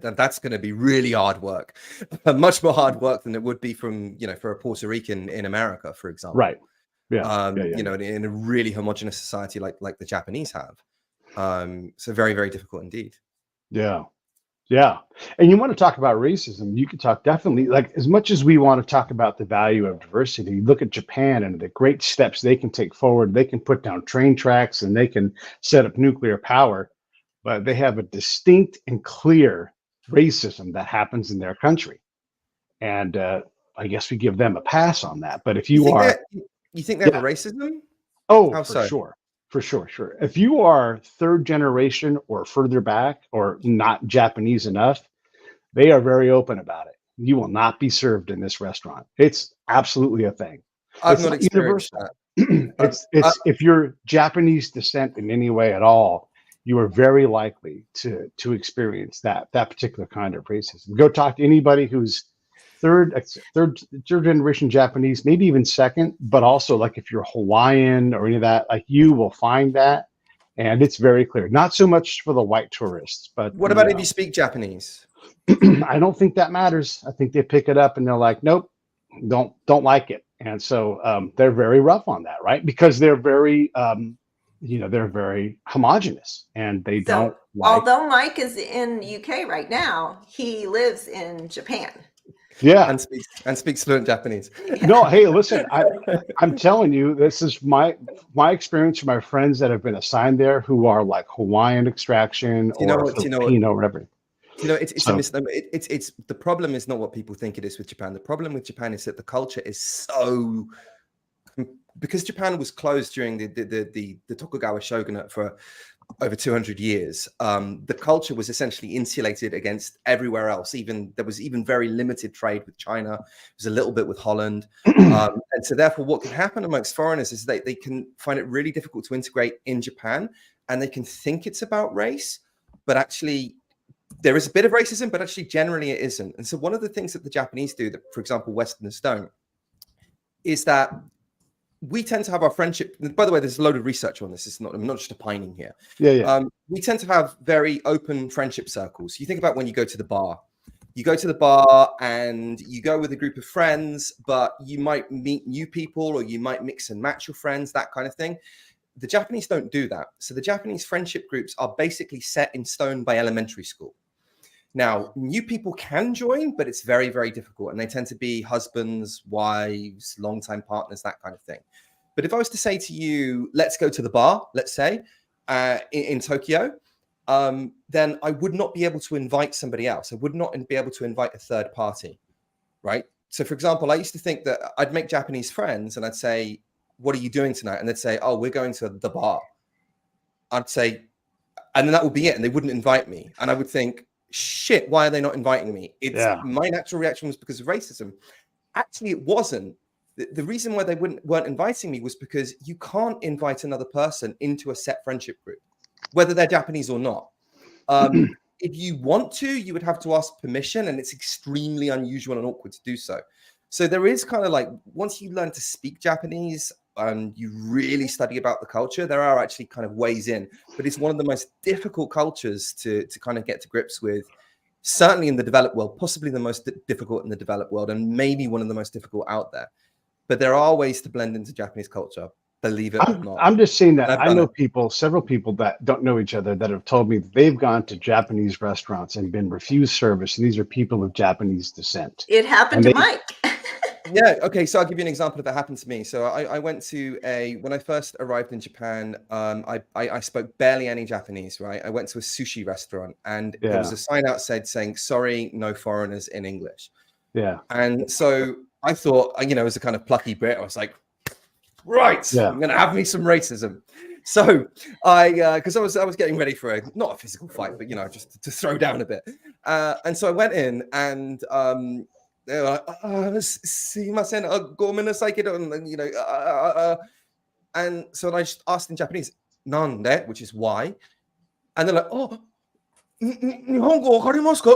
That's going to be really hard work, much more hard work than it would be from, for a Puerto Rican in America, for example. Right. Yeah. In a really homogenous society like the Japanese have. So very, very difficult indeed. Yeah. Yeah. And you want to talk about racism, you could talk definitely, like, as much as we want to talk about the value of diversity, look at Japan and the great steps they can take forward. They can put down train tracks and they can set up nuclear power, but they have a distinct and clear racism that happens in their country. And I guess we give them a pass on that. But if you think they have a racism? Oh, for sure. For sure. If you are third generation or further back or not Japanese enough, they are very open about it. You will not be served in this restaurant. It's absolutely a thing. I've not experienced that. If you're Japanese descent in any way at all, you are very likely to experience that particular kind of racism. Go talk to anybody who's third generation Japanese, maybe even second, but also like if you're Hawaiian or any of that, like you will find that, and it's very clear. Not so much for the white tourists, but what about if you speak Japanese? I don't think that matters. I think they pick it up and they're like, nope, don't like it, and so they're very rough on that, right? Because they're very they're very homogenous, and they don't. Although Mike is in UK right now, he lives in Japan. Yeah, and speaks fluent Japanese. No, hey, listen, I'm telling you, this is my experience from my friends that have been assigned there who are like Hawaiian extraction or Filipino or whatever. You know, it's So- a misnomer. It's the problem is not what people think it is with Japan. The problem with Japan is that the culture is so, because Japan was closed during the Tokugawa shogunate for over 200 years. The culture was essentially insulated against everywhere else. Even there was even very limited trade with China. It was a little bit with Holland, and so therefore, what can happen amongst foreigners is they can find it really difficult to integrate in Japan, and they can think it's about race, but actually there is a bit of racism, but actually generally it isn't. And so one of the things that the Japanese do that, for example, Westerners don't, is that we tend to have our friendship. By the way, there's a load of research on this. It's not, I'm not just opining here. Yeah. We tend to have very open friendship circles. You think about when you go to the bar. You go to the bar and you go with a group of friends, but you might meet new people or you might mix and match your friends, that kind of thing. The Japanese don't do that. So the Japanese friendship groups are basically set in stone by elementary school. Now, new people can join, but it's very, very difficult. And they tend to be husbands, wives, longtime partners, that kind of thing. But if I was to say to you, let's go to the bar, let's say, in Tokyo, then I would not be able to invite somebody else. I would not be able to invite a third party, right? So, for example, I used to think that I'd make Japanese friends and I'd say, what are you doing tonight? And they'd say, oh, we're going to the bar. I'd say, and then that would be it. And they wouldn't invite me. And I would think, shit, why are they not inviting me? My natural reaction was because of racism. Actually, it wasn't. The reason why they weren't inviting me was because you can't invite another person into a set friendship group, whether they're Japanese or not. If you want to, you would have to ask permission, and it's extremely unusual and awkward to do so. So there is kind of like, once you learn to speak Japanese and you really study about the culture, there are actually kind of ways in, but it's one of the most difficult cultures to kind of get to grips with, certainly in the developed world, possibly the most difficult in the developed world, and maybe one of the most difficult out there. But there are ways to blend into Japanese culture, believe it or not. I'm just saying that I know several people that don't know each other that have told me they've gone to Japanese restaurants and been refused service. And these are people of Japanese descent. It happened to Mike. Yeah. Okay. So I'll give you an example of that happened to me. So I went to when I first arrived in Japan, I spoke barely any Japanese, right? I went to a sushi restaurant and there was a sign outside saying, sorry, no foreigners in English. Yeah. And so I thought, as a kind of plucky Brit, I was like, right, I'm going to have me some racism. So because I was getting ready for not a physical fight, but, just to throw down a bit. And so I went in and, they were like, "Simasen, and so I just asked in Japanese, "Nande?" which is why, and they're like, "Oh, Nihongo wakarimasu ka?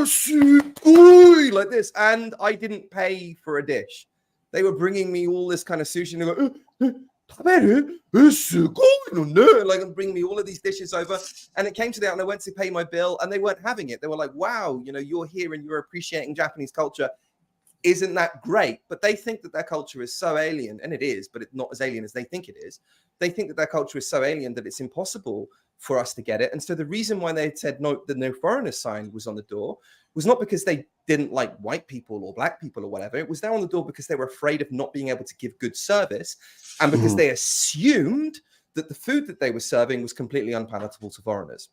Sugoi!" like this, and I didn't pay for a dish. They were bringing me all this kind of sushi, and they go, like bring me all of these dishes over, and it came to that, and I went to pay my bill, and they weren't having it. They were like, "Wow, you're here and you're appreciating Japanese culture. Isn't that great?" But they think that their culture is so alien, and it is, but it's not as alien as they think it is. They think that their culture is so alien that it's impossible for us to get it. And so the reason why they said no, the no foreigner sign was on the door, was not because they didn't like white people or black people or whatever. It was there on the door because they were afraid of not being able to give good service, and because they assumed that the food that they were serving was completely unpalatable to foreigners.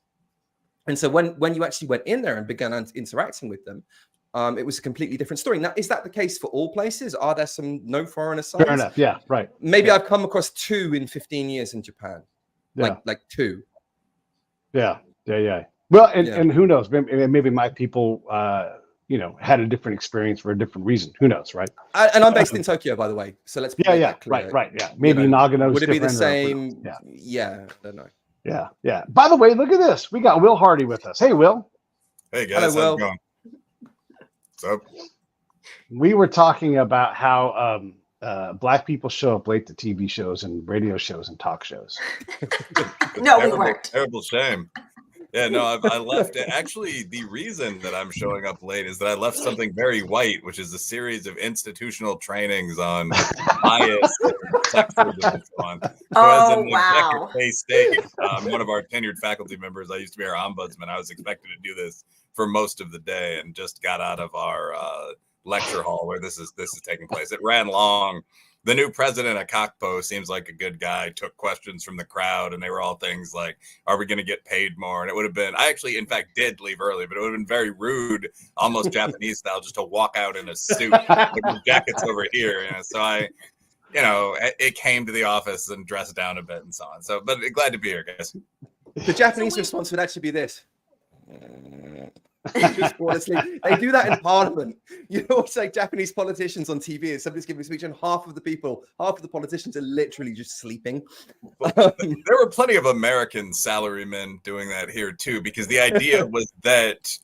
And so when you actually went in there and began interacting with them, it was a completely different story. Now, is that the case for all places? Are there some no foreigner signs? Fair enough. Yeah, right. Maybe I've come across 2 in 15 years in Japan. Like 2. Yeah. Well, and who knows? Maybe my people, had a different experience for a different reason. Who knows, right? And I'm based in Tokyo, by the way. So let's be clear. Right. Yeah, maybe Nagano's would it be the different. same? Yeah, I don't know. Yeah. By the way, look at this. We got Wil Reilly with us. Hey, Will. Hey guys, hello, how's it going? What's up? We were talking about how Black people show up late to TV shows and radio shows and talk shows. No, we weren't. Terrible shame. Yeah, no, I left. Actually, the reason that I'm showing up late is that I left something very white, which is a series of institutional trainings on bias, sexism, and so on. So Oh, as an wow. executive K-State, one of our tenured faculty members, I used to be our ombudsman. I was expected to do this for most of the day and just got out of our lecture hall where this is taking place. It ran long, the new president of Kakpo seems like a good guy, took questions from the crowd, and they were all things like, are we going to get paid more? And it would have been, I actually, in fact, did leave early, but it would have been very rude, almost Japanese style, just to walk out in a suit, like the jacket's over here. So it came to the office and dressed down a bit and so on. So, but glad to be here, guys. The Japanese response would actually be this. Just fall asleep. They do that in Parliament. It's like Japanese politicians on TV, and somebody's giving a speech, and half of the politicians are literally just sleeping. There were plenty of American salarymen doing that here too, because the idea was that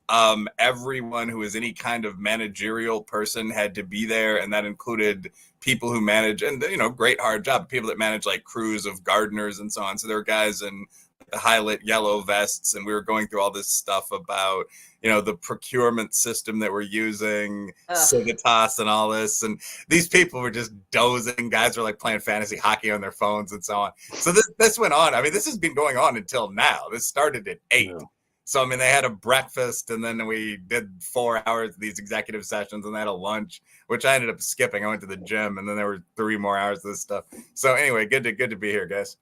everyone who was any kind of managerial person had to be there, and that included people who manage, and great hard job, people that manage like crews of gardeners and so on. So there were guys in the high-lit yellow vests, and we were going through all this stuff about the procurement system that we're using, Civitas and all this, and these people were just dozing. Guys were like playing fantasy hockey on their phones and so on. So this went on. I mean, this has been going on until now. This started at 8. Yeah. So, I mean, they had a breakfast, and then we did 4 hours of these executive sessions, and they had a lunch, which I ended up skipping. I went to the gym, and then there were 3 more hours of this stuff. So anyway, good to be here, guys.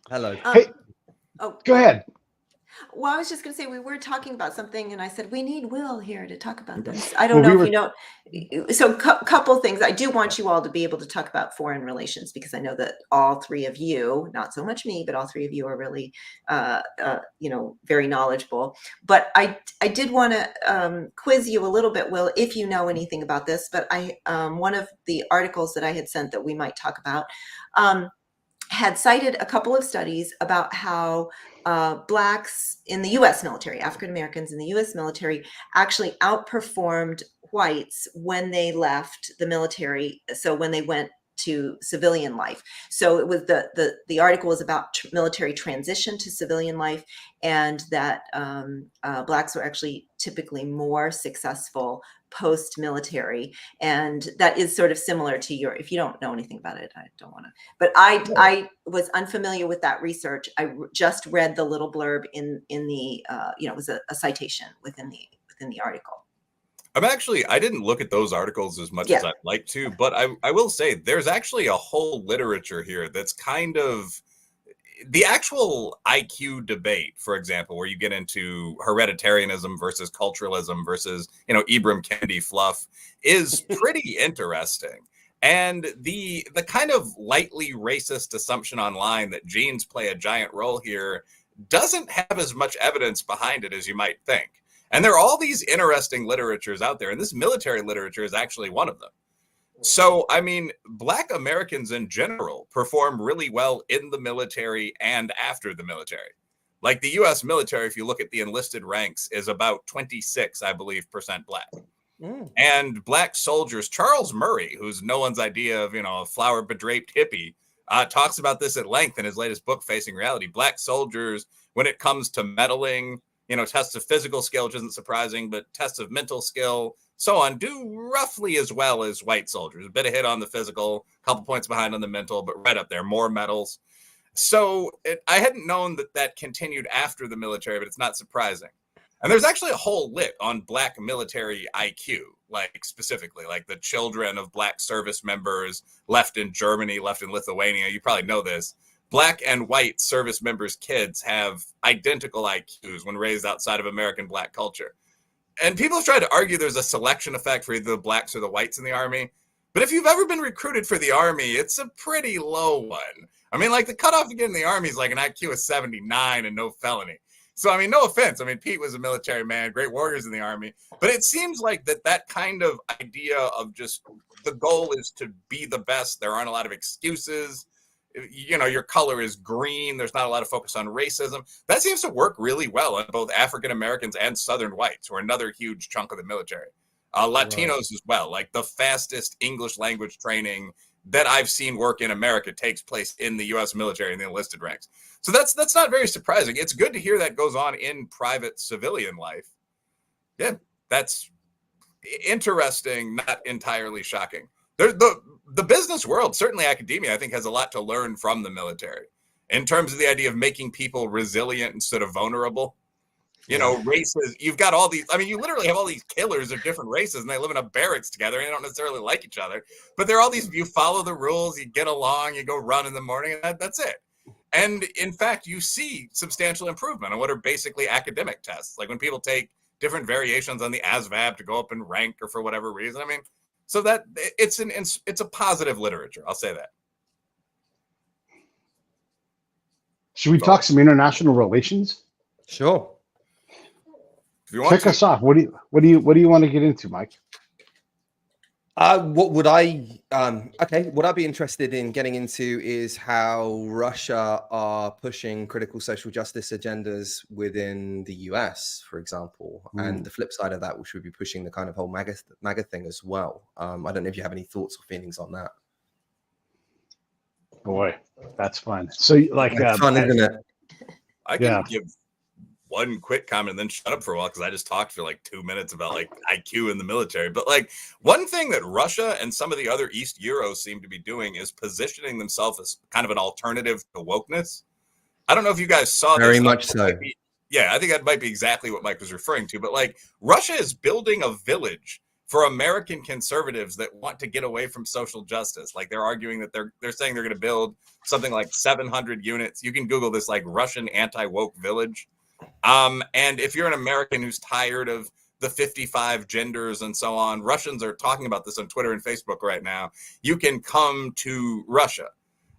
Hello. Hey, go ahead. Well, I was just going to say, we were talking about something, and I said, we need Wil here to talk about this. I don't know if you know. So couple things. I do want you all to be able to talk about foreign relations, because I know that all 3 of you, not so much me, but all 3 of you are really, very knowledgeable. But I did want to quiz you a little bit, Wil, if you know anything about this. But one of the articles that I had sent that we might talk about had cited a couple of studies about how Blacks in the U.S. military, African Americans in the U.S. military, actually outperformed whites when they left the military. So when they went to civilian life. So it was the article was about military transition to civilian life, and that Blacks were actually typically more successful post-military, and that is sort of similar to your, if you don't know anything about it, I don't want to, but I was unfamiliar with that research. I just read the little blurb in the it was a citation within the article. I didn't look at those articles as much as I'd like to, but I will say there's actually a whole literature here that's kind of the actual IQ debate, for example, where you get into hereditarianism versus culturalism versus, Ibram Kendi fluff, is pretty interesting. And the kind of lightly racist assumption online that genes play a giant role here doesn't have as much evidence behind it as you might think. And there are all these interesting literatures out there, and this military literature is actually one of them. So, I mean, Black Americans in general perform really well in the military and after the military. Like the U.S. military, if you look at the enlisted ranks, is about 26, I believe, % Black. And Black soldiers, Charles Murray, who's no one's idea of, a flower bedraped hippie, talks about this at length in his latest book, Facing Reality. Black soldiers, when it comes to meddling, tests of physical skill, which isn't surprising, but tests of mental skill, so on, do roughly as well as white soldiers. A bit of hit on the physical, a couple points behind on the mental, but right up there, more medals. So I hadn't known that continued after the military, but it's not surprising. And there's actually a whole lit on Black military IQ, like specifically, like the children of Black service members left in Germany, left in Lithuania. You probably know this. Black and white service members' kids have identical IQs when raised outside of American Black culture. And people have tried to argue there's a selection effect for either the Blacks or the whites in the Army. But if you've ever been recruited for the Army, it's a pretty low one. I mean, like the cutoff to get in the Army is like an IQ of 79 and no felony. So, I mean, no offense. I mean, Pete was a military man, great warriors in the Army. But it seems like that kind of idea of just the goal is to be the best. There aren't a lot of excuses. Your color is green. There's not a lot of focus on racism. That seems to work really well on both African Americans and Southern whites, who are another huge chunk of the military. Latinos as well. Like the fastest English language training that I've seen work in America takes place in the U.S. military in the enlisted ranks. So that's not very surprising. It's good to hear that goes on in private civilian life. Yeah, that's interesting, not entirely shocking. The business world, certainly academia, I think has a lot to learn from the military in terms of the idea of making people resilient instead of vulnerable. You know, races, you've got all these, I mean, you literally have all these killers of different races and they live in a barracks together and they don't necessarily like each other, but there are all these, you follow the rules, you get along, you go run in the morning, and that's it. And in fact, you see substantial improvement on what are basically academic tests. Like when people take different variations on the ASVAB to go up in rank or for whatever reason. I mean, so that it's a positive literature. I'll say that. Should we talk some international relations? Sure. If you want Kick us off. What do you want to get into, Mike? What I'd be interested in getting into is how Russia are pushing critical social justice agendas within the US, for example, and the flip side of that, which would be pushing the kind of whole MAGA thing as well. I don't know if you have any thoughts or feelings on that. Boy, that's fun. So, like, it's fun, isn't it? I can give one quick comment and then shut up for a while because I just talked for like 2 minutes about like IQ in the military. But like one thing that Russia and some of the other East Euros seem to be doing is positioning themselves as kind of an alternative to wokeness. I don't know if you guys saw this. Very much so. Yeah, I think that might be exactly what Mike was referring to. But like Russia is building a village for American conservatives that want to get away from social justice. Like they're arguing that they're saying they're going to build something like 700 units. You can Google this, like Russian anti-woke village. And if you're an American who's tired of the 55 genders and so on, Russians are talking about this on Twitter and Facebook right now. You can come to Russia.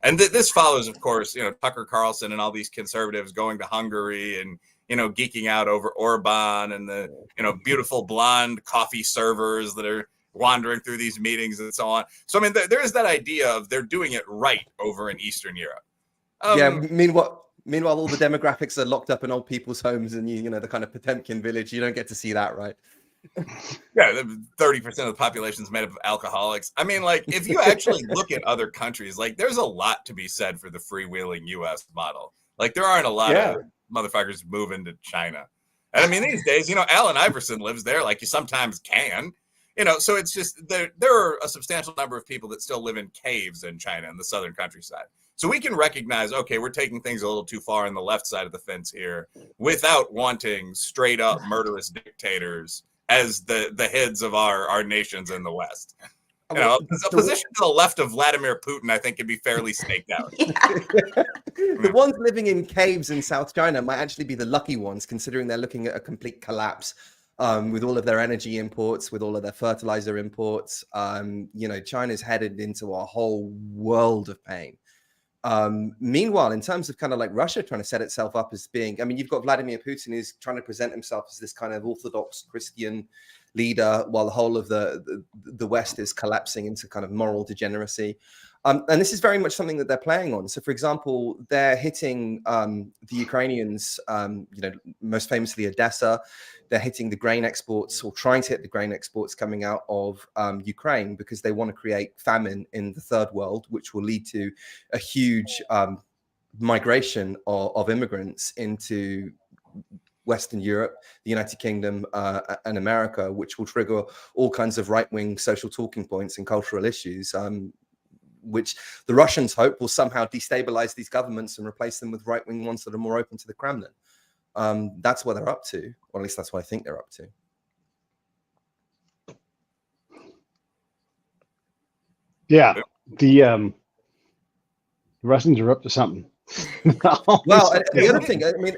And this follows, of course, you know, Tucker Carlson and all these conservatives going to Hungary and, you know, geeking out over Orban and the, you know, beautiful blonde coffee servers that are wandering through these meetings and so on. So, I mean, there is that idea of they're doing it right over in Eastern Europe. Meanwhile, all the demographics are locked up in old people's homes and, you know, the kind of Potemkin village. You don't get to see that, right? Yeah, 30% of the population is made up of alcoholics. I mean, like, if you actually look at other countries, like, there's a lot to be said for the freewheeling U.S. model. Like, there aren't a lot of motherfuckers moving to China. And I mean, these days, you know, Allen Iverson lives there, like you sometimes can. You know, so it's just there are a substantial number of people that still live in caves in China in the southern countryside. So we can recognize, okay, we're taking things a little too far on the left side of the fence here without wanting straight up murderous dictators as the heads of our nations in the West. You know, the position to the left of Vladimir Putin, I think, can be fairly staked out. The ones living in caves in South China might actually be the lucky ones, considering they're looking at a complete collapse with all of their energy imports, with all of their fertilizer imports. You know, China's headed into a whole world of pain. Meanwhile, in terms of kind of like Russia trying to set itself up as being, I mean, you've got Vladimir Putin who's trying to present himself as this kind of Orthodox Christian leader while the whole of the West is collapsing into kind of moral degeneracy. And this is very much something that they're playing on. So, for example, they're hitting the Ukrainians, you know, most famously Odessa. They're hitting the grain exports or trying to hit the grain exports coming out of Ukraine because they want to create famine in the third world, which will lead to a huge migration of immigrants into Western Europe, the United Kingdom, and America, which will trigger all kinds of right-wing social talking points and cultural issues, which the Russians hope will somehow destabilize these governments and replace them with right-wing ones that are more open to the Kremlin. That's what they're up to, or at least that's what I think they're up to. Yeah, the Russians are up to something. Well, the other thing, I mean,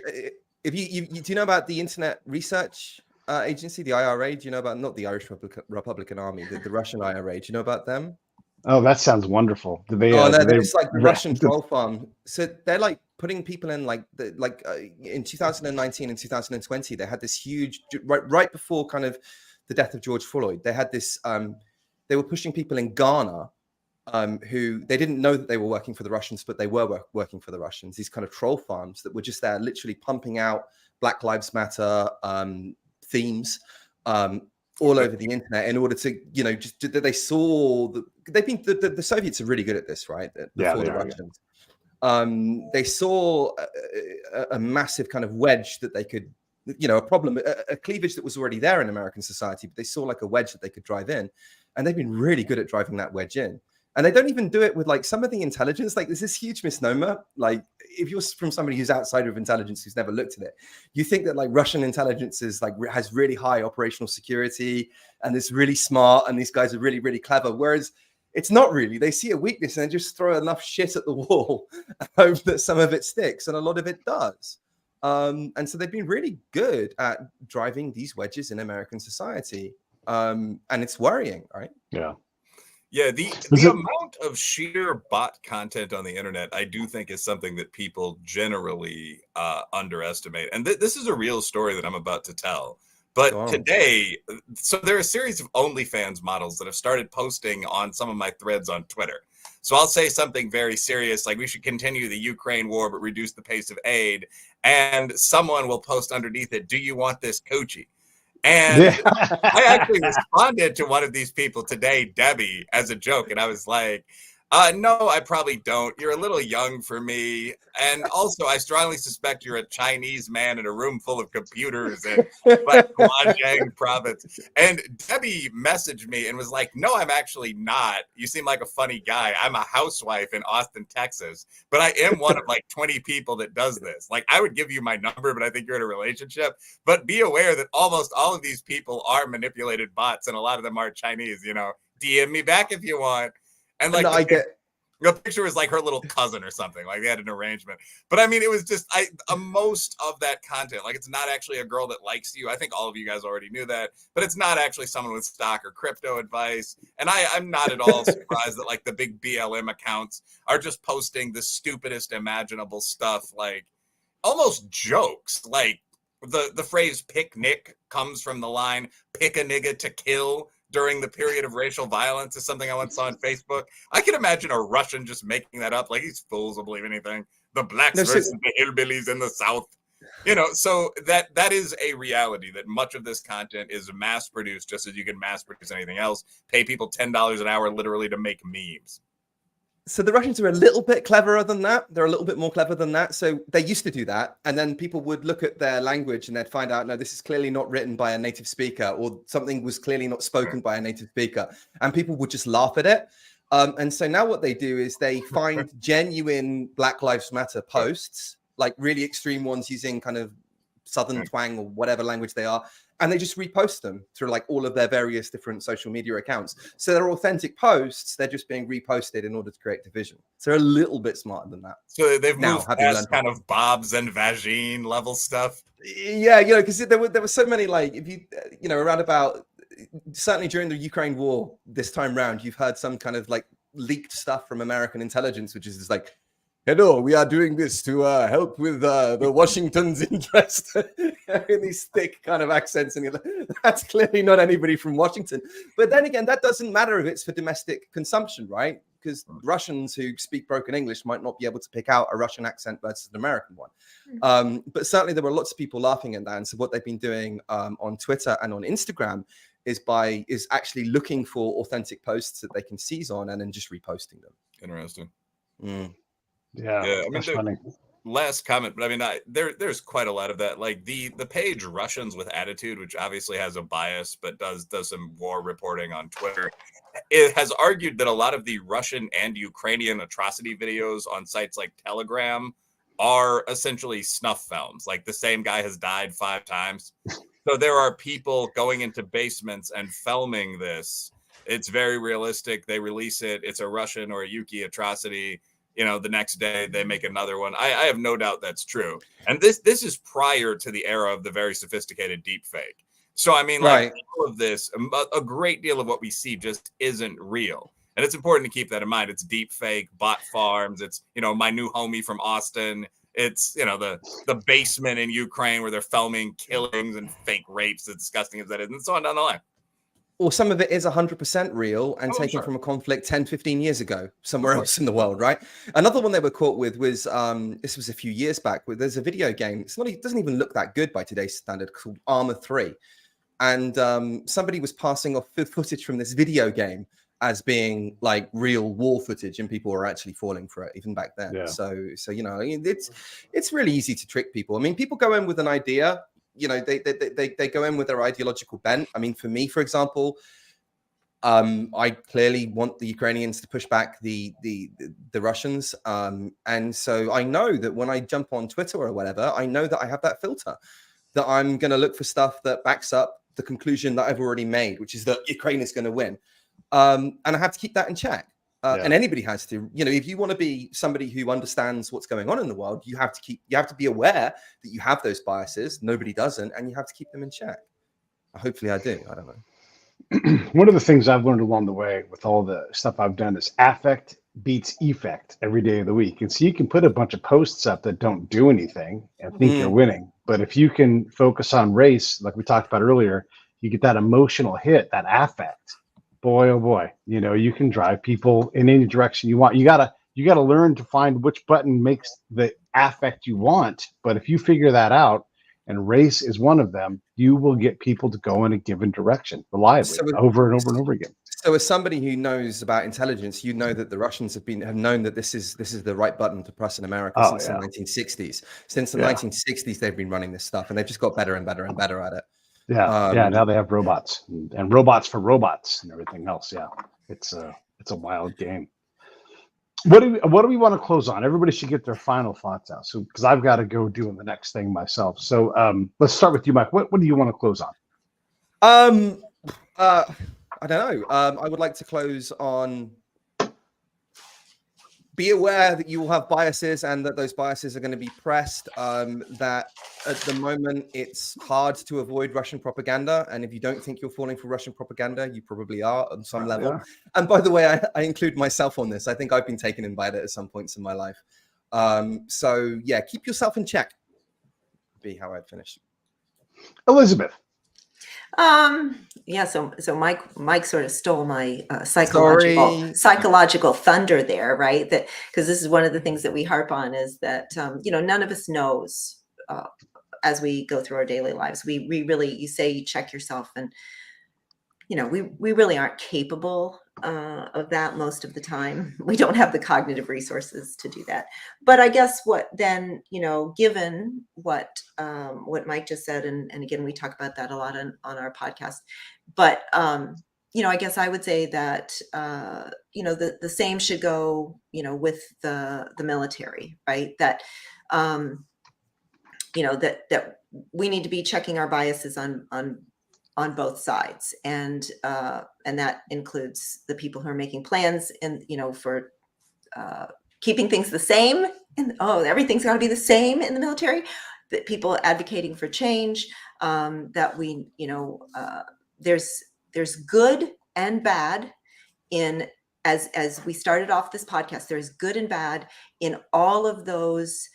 if you do you know about the Internet Research Agency, the IRA? Do you know about, not the Irish Republican Army, the Russian IRA? Do you know about them? Oh, that sounds wonderful. They're just like the Russian troll farm. So they're like putting people in in 2019 and 2020, they had this huge, right before kind of the death of George Floyd, they had this, they were pushing people in Ghana who they didn't know that they were working for the Russians, but they were working for the Russians, these kind of troll farms that were just there literally pumping out Black Lives Matter themes all over the internet in order to, you know, just that they saw the Soviets are really good at this, right? Before the Russians. They saw a massive kind of wedge that they could, you know, a cleavage that was already there in American society, but they saw like a wedge that they could drive in, and they've been really good at driving that wedge in. And they don't even do it with like some of the intelligence. Like there's this huge misnomer. Like if you're from somebody who's outside of intelligence, who's never looked at it, you think that like Russian intelligence is like has really high operational security and it's really smart and these guys are really, really clever. Whereas it's not really. They see a weakness and they just throw enough shit at the wall and hope that some of it sticks, and a lot of it does. And so they've been really good at driving these wedges in American society. And it's worrying, right? Yeah. Yeah, the amount of sheer bot content on the internet, I do think is something that people generally underestimate. And this is a real story that I'm about to tell. But today, so there are a series of OnlyFans models that have started posting on some of my threads on Twitter. So I'll say something very serious, like we should continue the Ukraine war, but reduce the pace of aid. And someone will post underneath it, do you want this coochie? And I actually responded to one of these people today, Debbie, as a joke. And I was like, no, I probably don't. You're a little young for me. And also, I strongly suspect you're a Chinese man in a room full of computers in like Guangdong province. And Debbie messaged me and was like, no, I'm actually not. You seem like a funny guy. I'm a housewife in Austin, Texas. But I am one of like 20 people that does this. Like, I would give you my number, but I think you're in a relationship. But be aware that almost all of these people are manipulated bots, and a lot of them are Chinese. You know, DM me back if you want. And like the picture was like her little cousin or something, like they had an arrangement. But I mean, it was just most of that content, like it's not actually a girl that likes you. I think all of you guys already knew that, but it's not actually someone with stock or crypto advice. And I'm not at all surprised that like the big BLM accounts are just posting the stupidest imaginable stuff, like almost jokes. Like the phrase "picnic" comes from the line "pick a nigga to kill" during the period of racial violence, is something I once saw on Facebook. I can imagine a Russian just making that up. Like, these fools will believe anything. The blacks versus the hillbillies in the South. You know, so that is a reality, that much of this content is mass produced, just as you can mass produce anything else. Pay people $10 an hour literally to make memes. So the Russians are a little bit cleverer than that. They're a little bit more clever than that. So they used to do that. And then people would look at their language and they'd find out, no, this is clearly not written by a native speaker, or something was clearly not spoken by a native speaker. And people would just laugh at it. And so now what they do is they find genuine Black Lives Matter posts, like really extreme ones using kind of Southern twang or whatever language they are, and they just repost them through like all of their various different social media accounts. So they're authentic posts. They're just being reposted in order to create division. So they're a little bit smarter than that. So they've moved past kind of Bob's and Vagine level stuff. Yeah, you know, because there were so many, like, if you know, around about, certainly during the Ukraine war this time round, you've heard some kind of like leaked stuff from American intelligence, which is just like, hello, we are doing this to help with the Washington's interest in these thick kind of accents. And you're like, that's clearly not anybody from Washington. But then again, that doesn't matter if it's for domestic consumption, right? Because Russians who speak broken English might not be able to pick out a Russian accent versus an American one. But certainly there were lots of people laughing at that. And so what they've been doing on Twitter and on Instagram is actually looking for authentic posts that they can seize on and then just reposting them. Interesting. Yeah, I mean, that's funny. Last comment, but I mean, there's quite a lot of that. Like the page Russians with Attitude, which obviously has a bias, but does some war reporting on Twitter, it has argued that a lot of the Russian and Ukrainian atrocity videos on sites like Telegram are essentially snuff films. Like the same guy has died 5 times. So there are people going into basements and filming this. It's very realistic. They release it. It's a Russian or a Yuki atrocity. You know, the next day they make another one. I have no doubt that's true. And this is prior to the era of the very sophisticated deep fake. So, I mean, like all of this, a great deal of what we see just isn't real. And it's important to keep that in mind. It's deep fake, bot farms. It's, you know, my new homie from Austin. It's, you know, the basement in Ukraine where they're filming killings and fake rapes, as disgusting as that is, and so on down the line. Or some of it is 100% real and taken from a conflict 10, 15 years ago, somewhere else in the world, right? Another one they were caught with was, this was a few years back, where there's a video game. It doesn't even look that good by today's standard, called Armor 3. And somebody was passing off footage from this video game as being like real war footage, and people were actually falling for it even back then. Yeah. So you know, it's really easy to trick people. I mean, people go in with an idea. You know, they go in with their ideological bent. I mean, for me, for example, I clearly want the Ukrainians to push back the Russians, and so I know that when I jump on Twitter or whatever, I know that I have that filter, that I'm going to look for stuff that backs up the conclusion that I've already made, which is that Ukraine is going to win, and I have to keep that in check. And anybody has to, if you want to be somebody who understands what's going on in the world, you have to be aware that you have those biases. Nobody doesn't, and you have to keep them in check. Hopefully I do. I don't know. One of the things I've learned along the way with all the stuff I've done is affect beats effect every day of the week. And so you can put a bunch of posts up that don't do anything and think you're winning. But if you can focus on race, like we talked about earlier, you get that emotional hit, that affect. Boy, oh boy, you can drive people in any direction you want. You gotta learn to find which button makes the affect you want. But if you figure that out, and race is one of them, you will get people to go in a given direction reliably over and over and over again. So as somebody who knows about intelligence, you know that the Russians have known that this is the right button to press in America since the 1960s. Since the 1960s, they've been running this stuff, and they've just got better and better and better at it. Now they have robots and robots for robots and everything else. Yeah, it's a wild game. What do we want to close on? Everybody should get their final thoughts out. So, because I've got to go doing the next thing myself. So, let's start with you, Mike. What do you want to close on? I don't know. I would like to close on: be aware that you will have biases and that those biases are going to be pressed. That at the moment it's hard to avoid Russian propaganda. And if you don't think you're falling for Russian propaganda, you probably are on some level. Yeah. And by the way, I include myself on this. I think I've been taken in by it at some points in my life. So yeah, keep yourself in check. Be how I'd finish. Elizabeth. So Mike sort of stole my psychological thunder there, right? That because this is one of the things that we harp on is that none of us knows as we go through our daily lives. We really, you say you check yourself, and we really aren't capable of that most of the time. We don't have the cognitive resources to do that. But I guess what then, given what Mike just said, and again, we talk about that a lot on our podcast, but, I guess I would say that, the same should go, with the military, right? That, that we need to be checking our biases on both sides, and that includes the people who are making plans and for keeping things the same, and everything's got to be the same in the military. That people advocating for change, that we there's good and bad in, as we started off this podcast, there's good and bad in all of those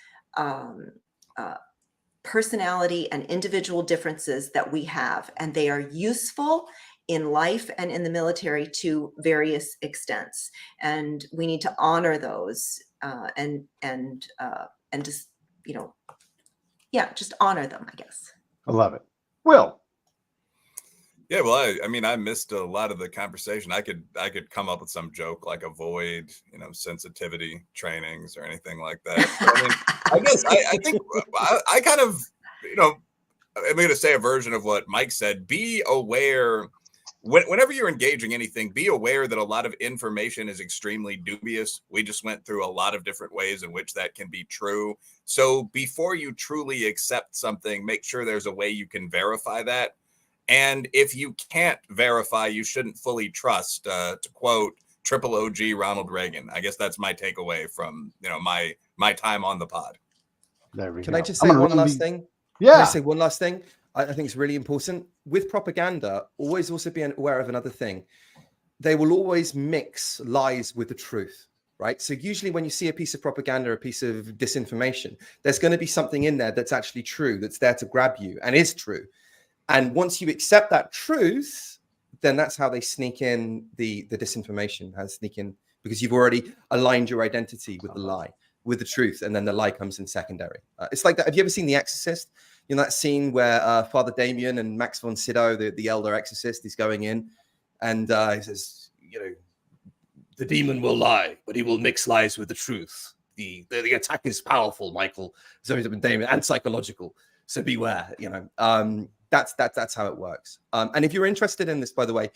personality and individual differences that we have, and they are useful in life and in the military to various extents, and we need to honor those and just just honor them, I guess. I love it. Wil. Yeah, well, I missed a lot of the conversation. I could come up with some joke like avoid, sensitivity trainings or anything like that. I guess I think I kind of, I'm going to say a version of what Mike said. Be aware whenever you're engaging anything, be aware that a lot of information is extremely dubious. We just went through a lot of different ways in which that can be true. So before you truly accept something, make sure there's a way you can verify that. And if you can't verify, you shouldn't fully trust, to quote Triple OG Ronald Reagan. I guess that's my takeaway from, my time on the pod. Can I just say one last thing? Yeah. Can I say one last thing? I think it's really important. With propaganda, always also be aware of another thing. They will always mix lies with the truth, right? So usually when you see a piece of propaganda, a piece of disinformation, there's going to be something in there that's actually true, that's there to grab you and is true. And once you accept that truth, then that's how they sneak in the disinformation, how they sneak in, because you've already aligned your identity with the lie, with the truth, and then the lie comes in secondary. It's like that. Have you ever seen The Exorcist? That scene where Father Damien and Max von Sydow, the elder exorcist, is going in, and he says, the demon will lie, but he will mix lies with the truth. The attack is powerful, Michael. So he's been Damien, and psychological. So beware. That's how it works. And if you're interested in this, by the way,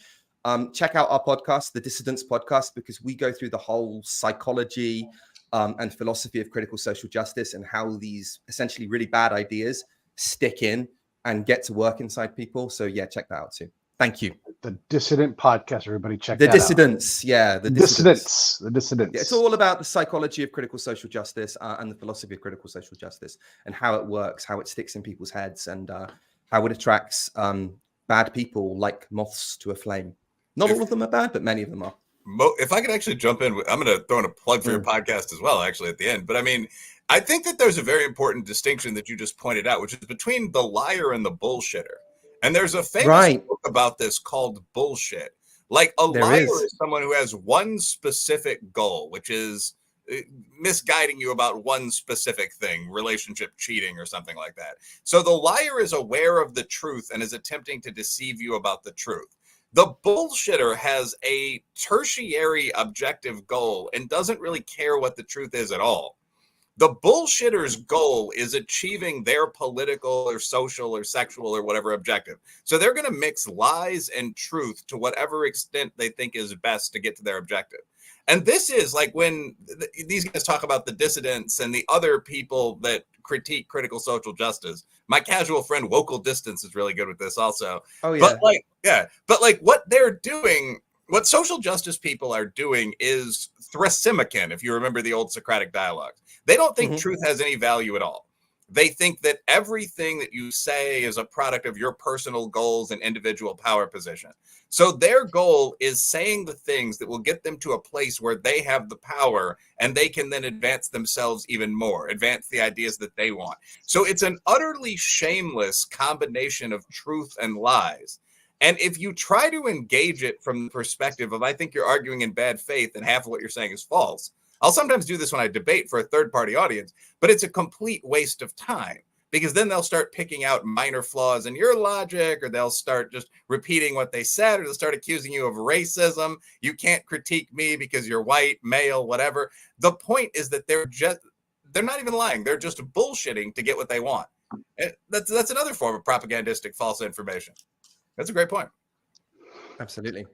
check out our podcast, the Dissidents Podcast, because we go through the whole psychology and philosophy of critical social justice and how these essentially really bad ideas stick in and get to work inside people. So yeah, check that out too. Thank you. The Dissident Podcast, everybody check The that Dissidents. out. Yeah, The Dissidents. The Dissidents. Yeah, it's all about the psychology of critical social justice and the philosophy of critical social justice and how it works, how it sticks in people's heads, and how it attracts bad people like moths to a flame. Not all of them are bad, but many of them are. If I could actually jump in, I'm going to throw in a plug for your podcast as well, actually, at the end. But I mean, I think that there's a very important distinction that you just pointed out, which is between the liar and the bullshitter. And there's a famous book about this called Bullshit. Like liar is someone who has one specific goal, which is misguiding you about one specific thing, relationship cheating or something like that. So the liar is aware of the truth and is attempting to deceive you about the truth. The bullshitter has a tertiary objective goal and doesn't really care what the truth is at all. The bullshitter's goal is achieving their political or social or sexual or whatever objective. So they're going to mix lies and truth to whatever extent they think is best to get to their objective. And this is like when these guys talk about the dissidents and the other people that critique critical social justice. My casual friend Wocal Distance is really good with this also. Oh, yeah. But like what they're doing, what social justice people are doing is thrasimican, if you remember the old Socratic dialogues. They don't think truth has any value at all. They think that everything that you say is a product of your personal goals and individual power position. So their goal is saying the things that will get them to a place where they have the power and they can then advance themselves even more, advance the ideas that they want. So it's an utterly shameless combination of truth and lies. And if you try to engage it from the perspective of, I think you're arguing in bad faith and half of what you're saying is false. I'll sometimes do this when I debate for a third-party audience, but it's a complete waste of time because then they'll start picking out minor flaws in your logic, or they'll start just repeating what they said, or they'll start accusing you of racism. You can't critique me because you're white, male, whatever. The point is that they're not even lying. They're just bullshitting to get what they want. That's another form of propagandistic false information. That's a great point. Absolutely.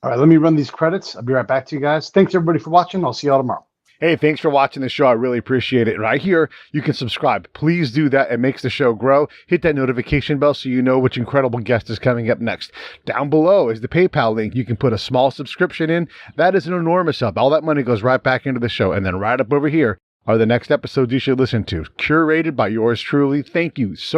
All right, let me run these credits. I'll be right back to you guys. Thanks, everybody, for watching. I'll see you all tomorrow. Hey, thanks for watching the show. I really appreciate it. Right here, you can subscribe. Please do that. It makes the show grow. Hit that notification bell so you know which incredible guest is coming up next. Down below is the PayPal link. You can put a small subscription in. That is an enormous help. All that money goes right back into the show. And then right up over here are the next episodes you should listen to, curated by yours truly. Thank you so